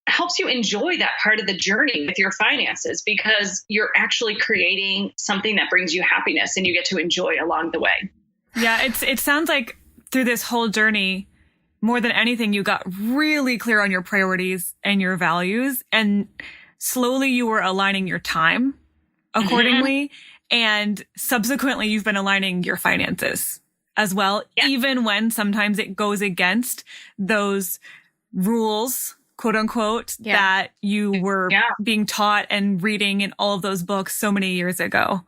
helps you enjoy that part of the journey with your finances, because you're actually creating something that brings you happiness and you get to enjoy along the way. Yeah, it sounds like through this whole journey, more than anything, you got really clear on your priorities and your values, and slowly you were aligning your time accordingly. And subsequently, you've been aligning your finances as well, even when sometimes it goes against those rules, quote unquote, that you were being taught and reading in all of those books so many years ago.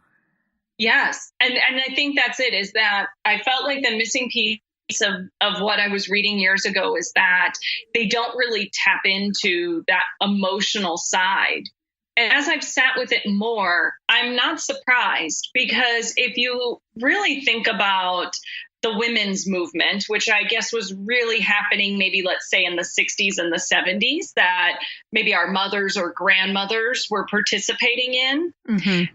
Yes. And I think that's it, is that I felt like the missing piece of what I was reading years ago is that they don't really tap into that emotional side. And as I've sat with it more, I'm not surprised, because if you really think about the women's movement, which I guess was really happening maybe, let's say, in the 60s and the 70s, that maybe our mothers or grandmothers were participating in. During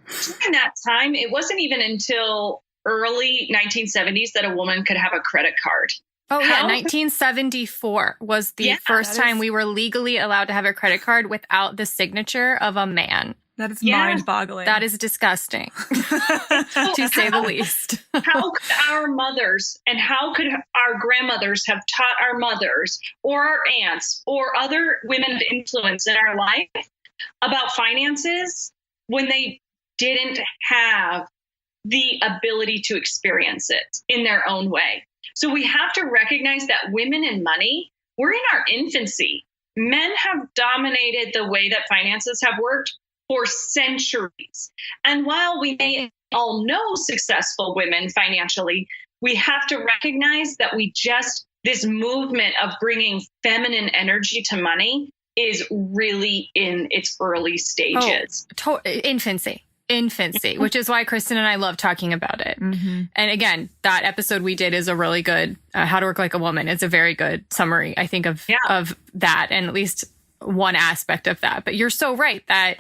that time, it wasn't even until early 1970s that a woman could have a credit card. Oh, yeah. 1974 was the first time we were legally allowed to have a credit card without the signature of a man. That is mind-boggling. That is disgusting, to say the least. How could our mothers and how could our grandmothers have taught our mothers or our aunts or other women of influence in our life about finances when they didn't have the ability to experience it in their own way? So we have to recognize that women and money, we're in our infancy. Men have dominated the way that finances have worked for centuries. And while we may all know successful women financially, we have to recognize that this movement of bringing feminine energy to money is really in its early stages. Infancy, which is why Kristen and I love talking about it. And again, that episode we did is a really good, How to Work Like a Woman. It's a very good summary, I think, of that, and at least one aspect of that. But you're so right that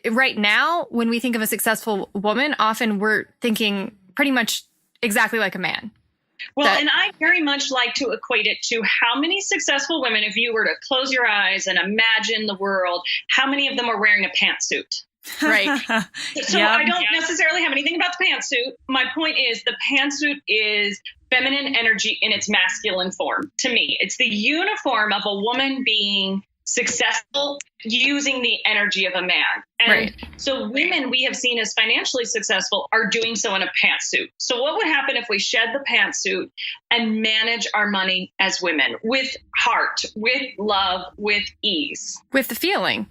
right now, when we think of a successful woman, often we're thinking pretty much exactly like a man. Well, and I very much like to equate it to how many successful women, if you were to close your eyes and imagine the world, how many of them are wearing a pantsuit? Right. So I don't necessarily have anything about the pantsuit. My point is the pantsuit is feminine energy in its masculine form. To me, it's the uniform of a woman being successful using the energy of a man. And so women we have seen as financially successful are doing so in a pantsuit. So what would happen if we shed the pantsuit and manage our money as women with heart, with love, with ease? With the feeling.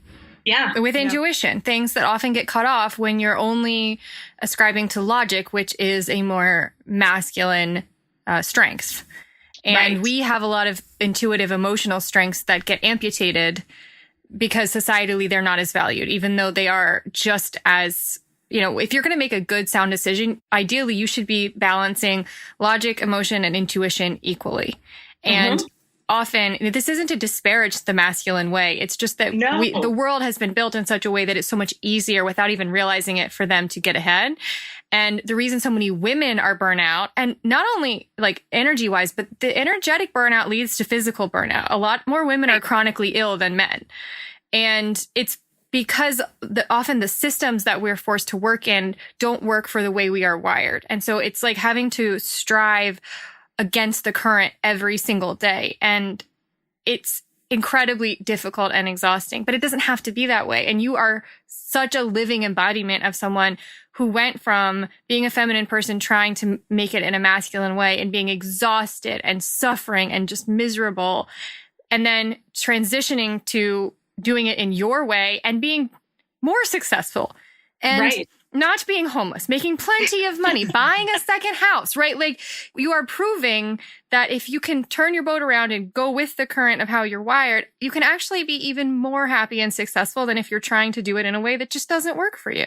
Yeah. With intuition, things that often get cut off when you're only ascribing to logic, which is a more masculine strength. And we have a lot of intuitive emotional strengths that get amputated because societally they're not as valued, even though they are just as, if you're going to make a good sound decision, ideally you should be balancing logic, emotion, and intuition equally. And often, this isn't to disparage the masculine way. It's just that the world has been built in such a way that it's so much easier without even realizing it for them to get ahead. And the reason so many women are burnout, and not only like energy wise, but the energetic burnout leads to physical burnout. A lot more women are chronically ill than men. And it's because often the systems that we're forced to work in don't work for the way we are wired. And so it's like having to strive against the current every single day. And it's incredibly difficult and exhausting, but it doesn't have to be that way. And you are such a living embodiment of someone who went from being a feminine person trying to make it in a masculine way and being exhausted and suffering and just miserable, and then transitioning to doing it in your way and being more successful. And not being homeless, making plenty of money, buying a second house, right? Like you are proving that if you can turn your boat around and go with the current of how you're wired, you can actually be even more happy and successful than if you're trying to do it in a way that just doesn't work for you.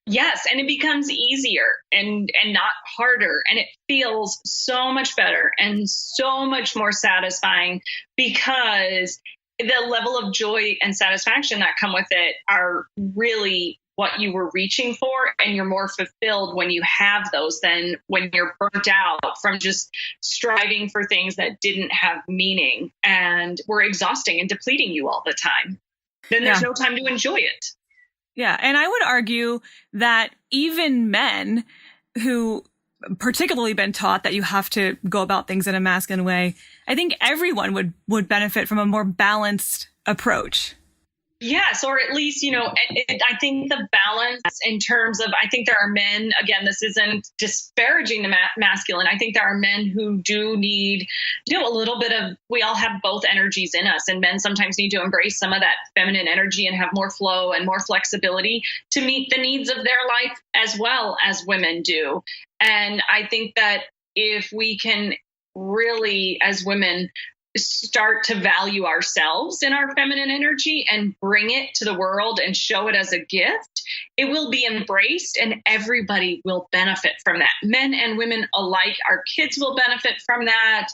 Yes, and it becomes easier and not harder, and it feels so much better and so much more satisfying because the level of joy and satisfaction that come with it are really what you were reaching for, and you're more fulfilled when you have those than when you're burnt out from just striving for things that didn't have meaning and were exhausting and depleting you all the time. Then there's no time to enjoy it. Yeah. And I would argue that even men who particularly been taught that you have to go about things in a masculine way, I think everyone would benefit from a more balanced approach. Yes, or at least, I think the balance in terms of, I think there are men, again, this isn't disparaging the masculine. I think there are men who do need, a little bit of, we all have both energies in us, and men sometimes need to embrace some of that feminine energy and have more flow and more flexibility to meet the needs of their life as well as women do. And I think that if we can really, as women, start to value ourselves in our feminine energy and bring it to the world and show it as a gift, it will be embraced and everybody will benefit from that. Men and women alike, our kids will benefit from that.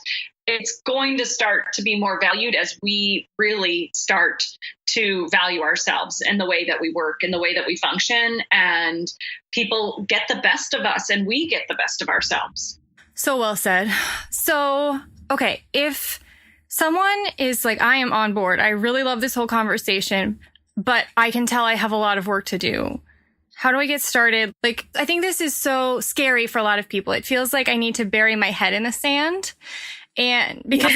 It's going to start to be more valued as we really start to value ourselves and the way that we work and the way that we function, and people get the best of us and we get the best of ourselves. So well said. So, okay, if someone is like, I am on board, I really love this whole conversation, but I can tell I have a lot of work to do. How do I get started? Like, I think this is so scary for a lot of people. It feels like I need to bury my head in the sand. And because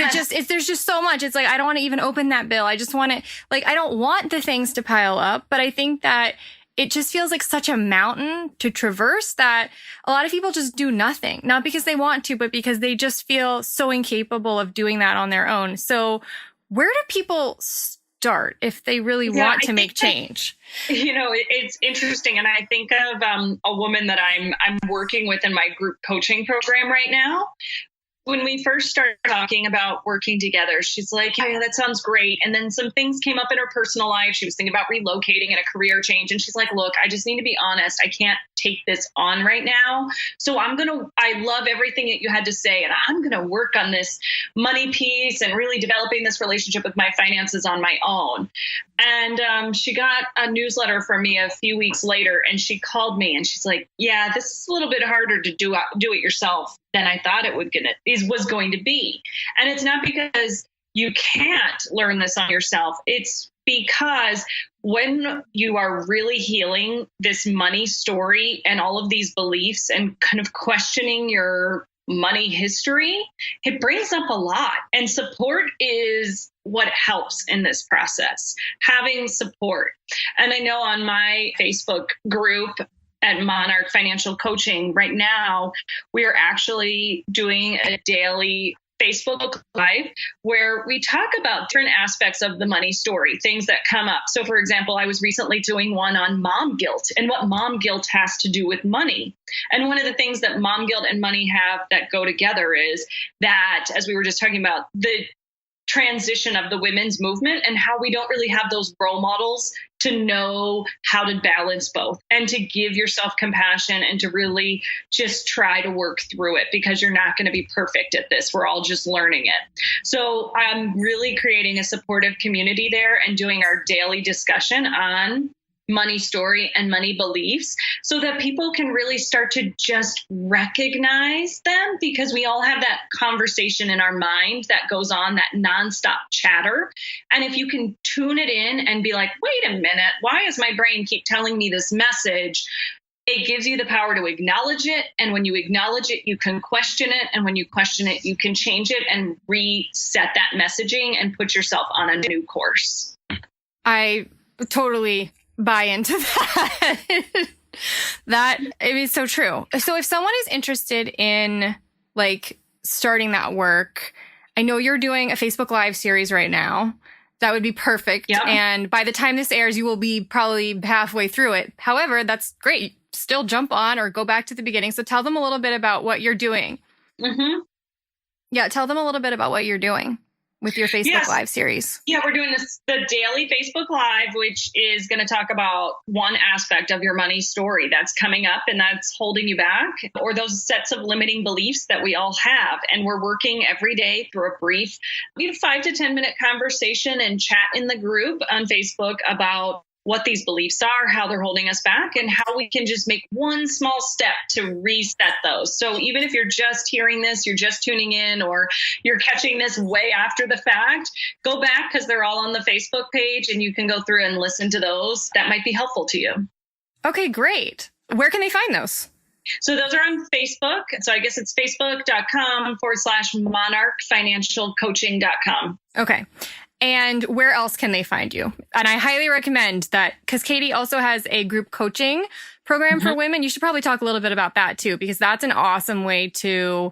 there's just so much. It's like, I don't want to even open that bill. I just want to, like, I don't want the things to pile up, but I think that it just feels like such a mountain to traverse that a lot of people just do nothing, not because they want to, but because they just feel so incapable of doing that on their own. So where do people start if they really want to make change? It's interesting. And I think of a woman that I'm working with in my group coaching program right now. When we first started talking about working together, she's like, yeah, that sounds great. And then some things came up in her personal life. She was thinking about relocating and a career change. And she's like, look, I just need to be honest. I can't take this on right now. So I love everything that you had to say. And I'm going to work on this money piece and really developing this relationship with my finances on my own. And she got a newsletter from me a few weeks later, and she called me and she's like, yeah, this is a little bit harder to do it yourself than I thought it was going to be. And it's not because you can't learn this on yourself. It's because when you are really healing this money story and all of these beliefs and kind of questioning your money history, it brings up a lot. And support is what helps in this process, having support. And I know on my Facebook group at Monarch Financial Coaching right now, we are actually doing a daily Facebook Live where we talk about different aspects of the money story, things that come up. So, for example, I was recently doing one on mom guilt and what mom guilt has to do with money. And one of the things that mom guilt and money have that go together is that, as we were just talking about, the transition of the women's movement and how we don't really have those role models to know how to balance both and to give yourself compassion and to really just try to work through it, because you're not going to be perfect at this. We're all just learning it. So I'm really creating a supportive community there and doing our daily discussion on money story and money beliefs so that people can really start to just recognize them, because we all have that conversation in our mind that goes on, that nonstop chatter. And if you can tune it in and be like, wait a minute, why does my brain keep telling me this message? It gives you the power to acknowledge it. And when you acknowledge it, you can question it. And when you question it, you can change it and reset that messaging and put yourself on a new course. I totally buy into that. That it is so true. So if someone is interested in like starting that work, I know you're doing a Facebook Live series right now. That would be perfect. Yep. And by the time this airs, you will be probably halfway through it. However, that's great. still jump on or go back to the beginning. So tell them a little bit about what you're doing. Mm-hmm. Yeah, tell them a little bit about what you're doing with your Facebook Live series. Yeah, we're doing the daily Facebook Live, which is going to talk about one aspect of your money story that's coming up and that's holding you back, or those sets of limiting beliefs that we all have. And we're working every day through a brief 5 to 10 minute conversation and chat in the group on Facebook about what these beliefs are, how they're holding us back, and how we can just make one small step to reset those. So even if you're just hearing this, you're just tuning in, or you're catching this way after the fact, go back because they're all on the Facebook page and you can go through and listen to those. That might be helpful to you. Okay, great. Where can they find those? So those are on Facebook. So I guess it's facebook.com/monarchfinancialcoaching.com. Okay. And where else can they find you? And I highly recommend that, because Katie also has a group coaching program for women. You should probably talk a little bit about that too, because that's an awesome way to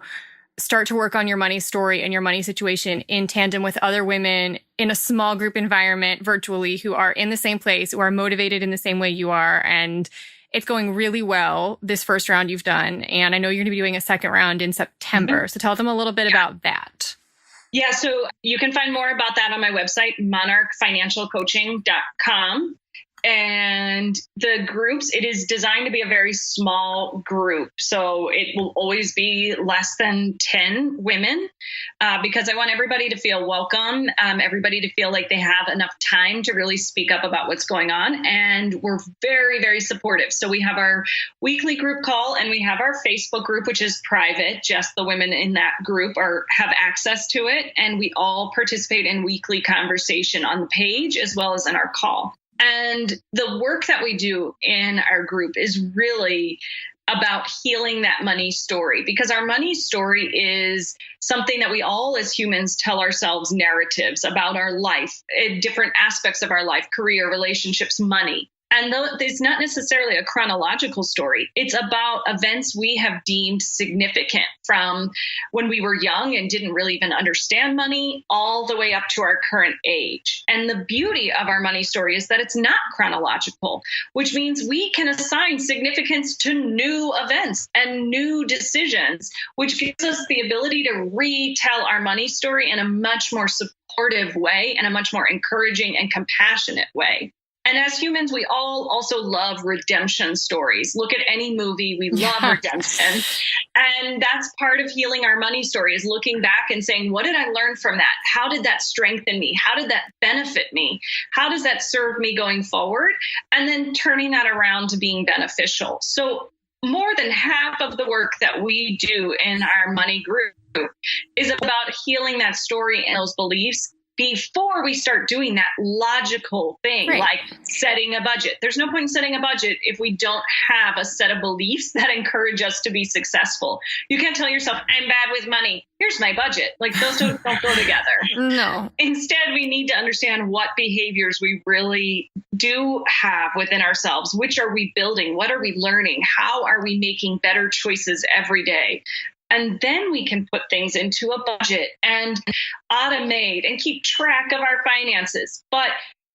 start to work on your money story and your money situation in tandem with other women in a small group environment virtually who are in the same place, who are motivated in the same way you are. And it's going really well, this first round you've done. And I know you're going to be doing a second round in September. So tell them a little bit about that. Yeah, so you can find more about that on my website, monarchfinancialcoaching.com. And the groups, it is designed to be a very small group. So it will always be less than 10 women because I want everybody to feel welcome, everybody to feel like they have enough time to really speak up about what's going on. And we're very, very supportive. So we have our weekly group call and we have our Facebook group, which is private. Just the women in that group have access to it. And we all participate in weekly conversation on the page as well as in our call. And the work that we do in our group is really about healing that money story, because our money story is something that we all as humans tell ourselves narratives about our life, different aspects of our life, career, relationships, money. And it's not necessarily a chronological story. It's about events we have deemed significant from when we were young and didn't really even understand money all the way up to our current age. And the beauty of our money story is that it's not chronological, which means we can assign significance to new events and new decisions, which gives us the ability to retell our money story in a much more supportive way and a much more encouraging and compassionate way. And as humans, we all also love redemption stories. Look at any movie, we love redemption. And that's part of healing our money story, is looking back and saying, what did I learn from that? How did that strengthen me? How did that benefit me? How does that serve me going forward? And then turning that around to being beneficial. So more than half of the work that we do in our money group is about healing that story and those beliefs before we start doing that logical thing, like setting a budget. There's no point in setting a budget if we don't have a set of beliefs that encourage us to be successful. You can't tell yourself, I'm bad with money. Here's my budget. Like, those don't go together. No. Instead, we need to understand what behaviors we really do have within ourselves. Which are we building? What are we learning? How are we making better choices every day? And then we can put things into a budget and automate and keep track of our finances. But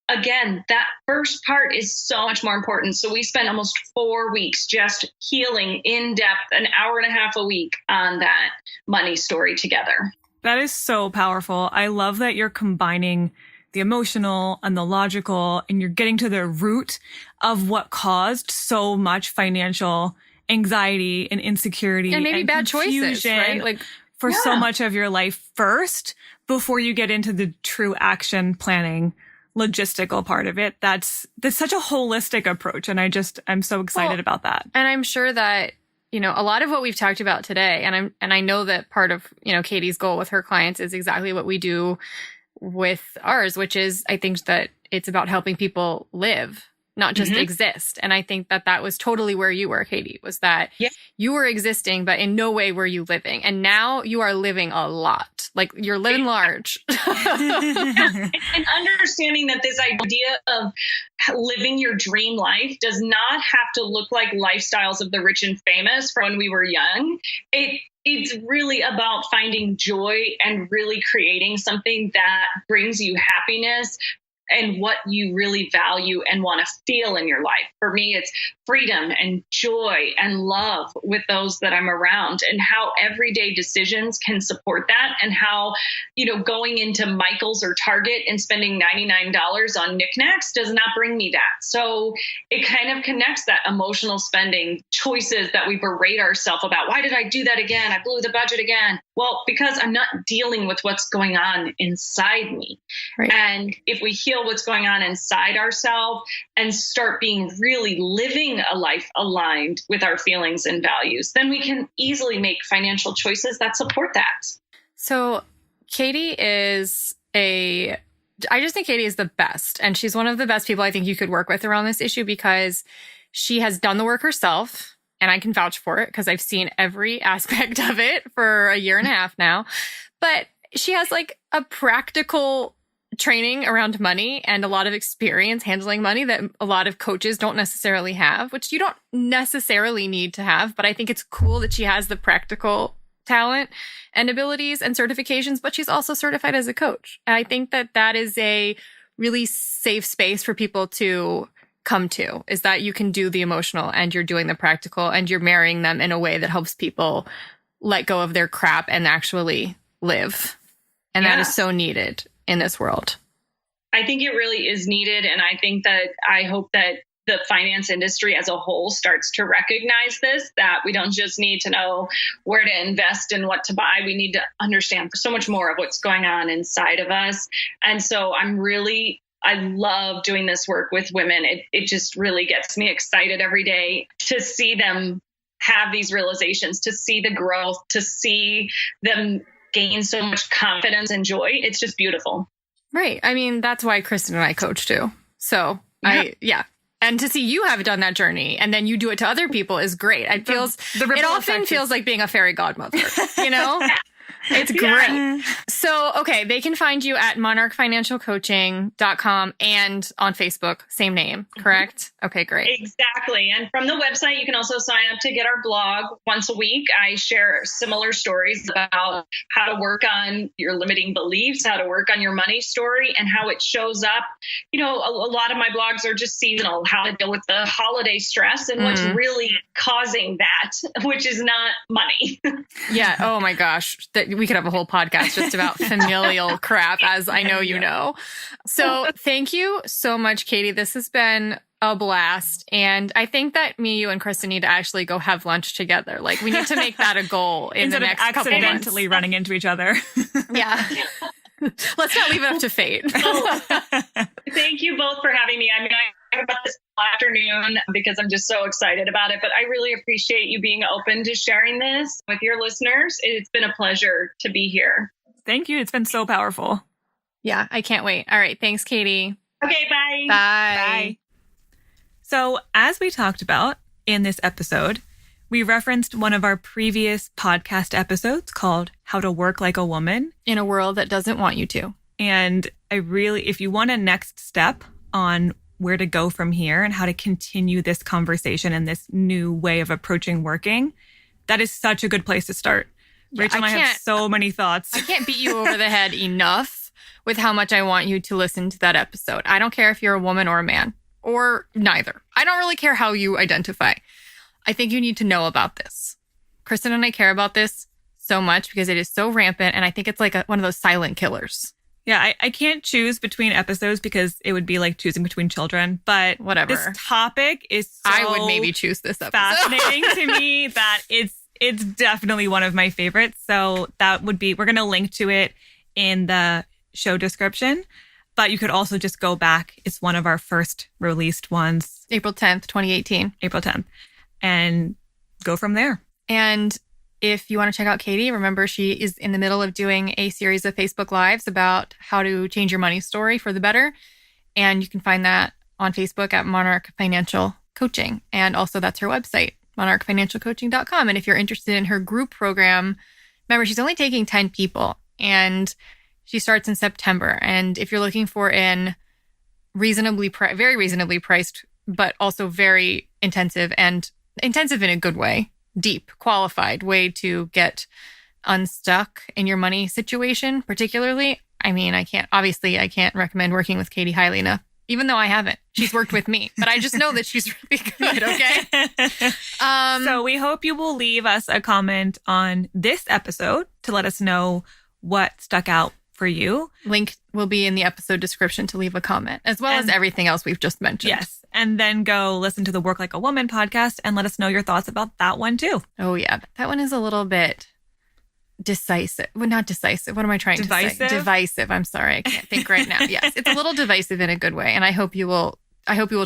again, that first part is so much more important. So we spend almost 4 weeks just healing in depth, an hour and a half a week on that money story together. That is so powerful. I love that you're combining the emotional and the logical, and you're getting to the root of what caused so much financial anxiety and insecurity and maybe bad confusion, choices, right? Like for so much of your life first, before you get into the true action planning, logistical part of it. That's such a holistic approach. And I'm so excited about that. And I'm sure that, a lot of what we've talked about today, and I know that part of, Katie's goal with her clients is exactly what we do with ours, which is, I think that it's about helping people live, not just exist. And I think that was totally where you were, Katie, was that you were existing, but in no way were you living. And now you are living a lot. Like, you're living large. And understanding that this idea of living your dream life does not have to look like lifestyles of the rich and famous from when we were young. It's really about finding joy and really creating something that brings you happiness, and what you really value and want to feel in your life. For me, it's freedom and joy and love with those that I'm around, and how everyday decisions can support that, and how, going into Michael's or Target and spending $99 on knickknacks does not bring me that. So it kind of connects that emotional spending choices that we berate ourselves about. Why did I do that again? I blew the budget again. Well, because I'm not dealing with what's going on inside me. Right. And if we heal what's going on inside ourselves and start being really living a life aligned with our feelings and values, then we can easily make financial choices that support that. So Katie I just think Katie is the best. And she's one of the best people I think you could work with around this issue, because she has done the work herself. And I can vouch for it because I've seen every aspect of it for a year and a half now. But she has like a practical training around money and a lot of experience handling money that a lot of coaches don't necessarily have, which you don't necessarily need to have. But I think it's cool that she has the practical talent and abilities and certifications, but she's also certified as a coach. And I think that that is a really safe space for people to come to, is that you can do the emotional and you're doing the practical, and you're marrying them in a way that helps people let go of their crap and actually live. And that is so needed in this world. I think it really is needed. And I hope that the finance industry as a whole starts to recognize this, that we don't just need to know where to invest and what to buy. We need to understand so much more of what's going on inside of us. And so I love doing this work with women. It just really gets me excited every day to see them have these realizations, to see the growth, to see them gain so much confidence and joy. It's just beautiful. Right. I mean, that's why Kristen and I coach too. So And to see you have done that journey and then you do it to other people is great. It often feels like being a fairy godmother, It's great. Yeah. So, okay, they can find you at monarchfinancialcoaching.com and on Facebook, same name, correct? Okay, great. Exactly. And from the website, you can also sign up to get our blog once a week. I share similar stories about how to work on your limiting beliefs, how to work on your money story, and how it shows up. A lot of my blogs are just seasonal, how to deal with the holiday stress and what's really causing that, which is not money. Yeah. Oh my gosh. We could have a whole podcast just about familial crap, as I know you know. So thank you so much, Katie. This has been a blast. And I think that me, you, and Kristen need to actually go have lunch together. Like, we need to make that a goal in the next couple months. Accidentally running into each other. Yeah. Let's not leave it up to fate. Thank you both for having me. I mean, I heard about this afternoon because I'm just so excited about it, but I really appreciate you being open to sharing this with your listeners. It's been a pleasure to be here. Thank you. It's been so powerful. Yeah, I can't wait. All right. Thanks, Katie. Okay, bye. Bye. So, as we talked about in this episode, we referenced one of our previous podcast episodes called How to Work Like a Woman in a World That Doesn't Want You to. And if you want a next step on where to go from here and how to continue this conversation and this new way of approaching working, that is such a good place to start. Yeah, Rachel and I have so many thoughts. I can't beat you over the head enough with how much I want you to listen to that episode. I don't care if you're a woman or a man or neither. I don't really care how you identify. I think you need to know about this. Kristen and I care about this so much because it is so rampant, and I think it's like one of those silent killers. Yeah, I can't choose between episodes because it would be like choosing between children, but whatever. This topic is so I would maybe choose this episode. Fascinating to me that it's definitely one of my favorites. So that would be, we're going to link to it in the show description, but you could also just go back. It's one of our first released ones. April 10th, 2018. April 10th. And go from there. And if you want to check out Katie, remember she is in the middle of doing a series of Facebook Lives about how to change your money story for the better. And you can find that on Facebook at Monarch Financial Coaching. And also that's her website, monarchfinancialcoaching.com. And if you're interested in her group program, remember she's only taking 10 people and she starts in September. And if you're looking for an very reasonably priced, but also very intensive in a good way, deep, qualified way to get unstuck in your money situation, particularly, I mean, I can't recommend working with Katie highly enough, even though I haven't. She's worked with me, but I just know that she's really good. Okay. So we hope you will leave us a comment on this episode to let us know what stuck out for you. Link will be in the episode description to leave a comment, as well as everything else we've just mentioned. Yes. And then go listen to the Work Like a Woman podcast and let us know your thoughts about that one too. Oh, yeah. That one is a little bit decisive. Well, not decisive. What am I trying to say? Divisive. I'm sorry. I can't think right now. Yes. It's a little divisive in a good way. And I hope you will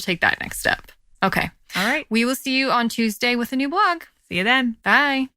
take that next step. Okay. All right. We will see you on Tuesday with a new blog. See you then. Bye.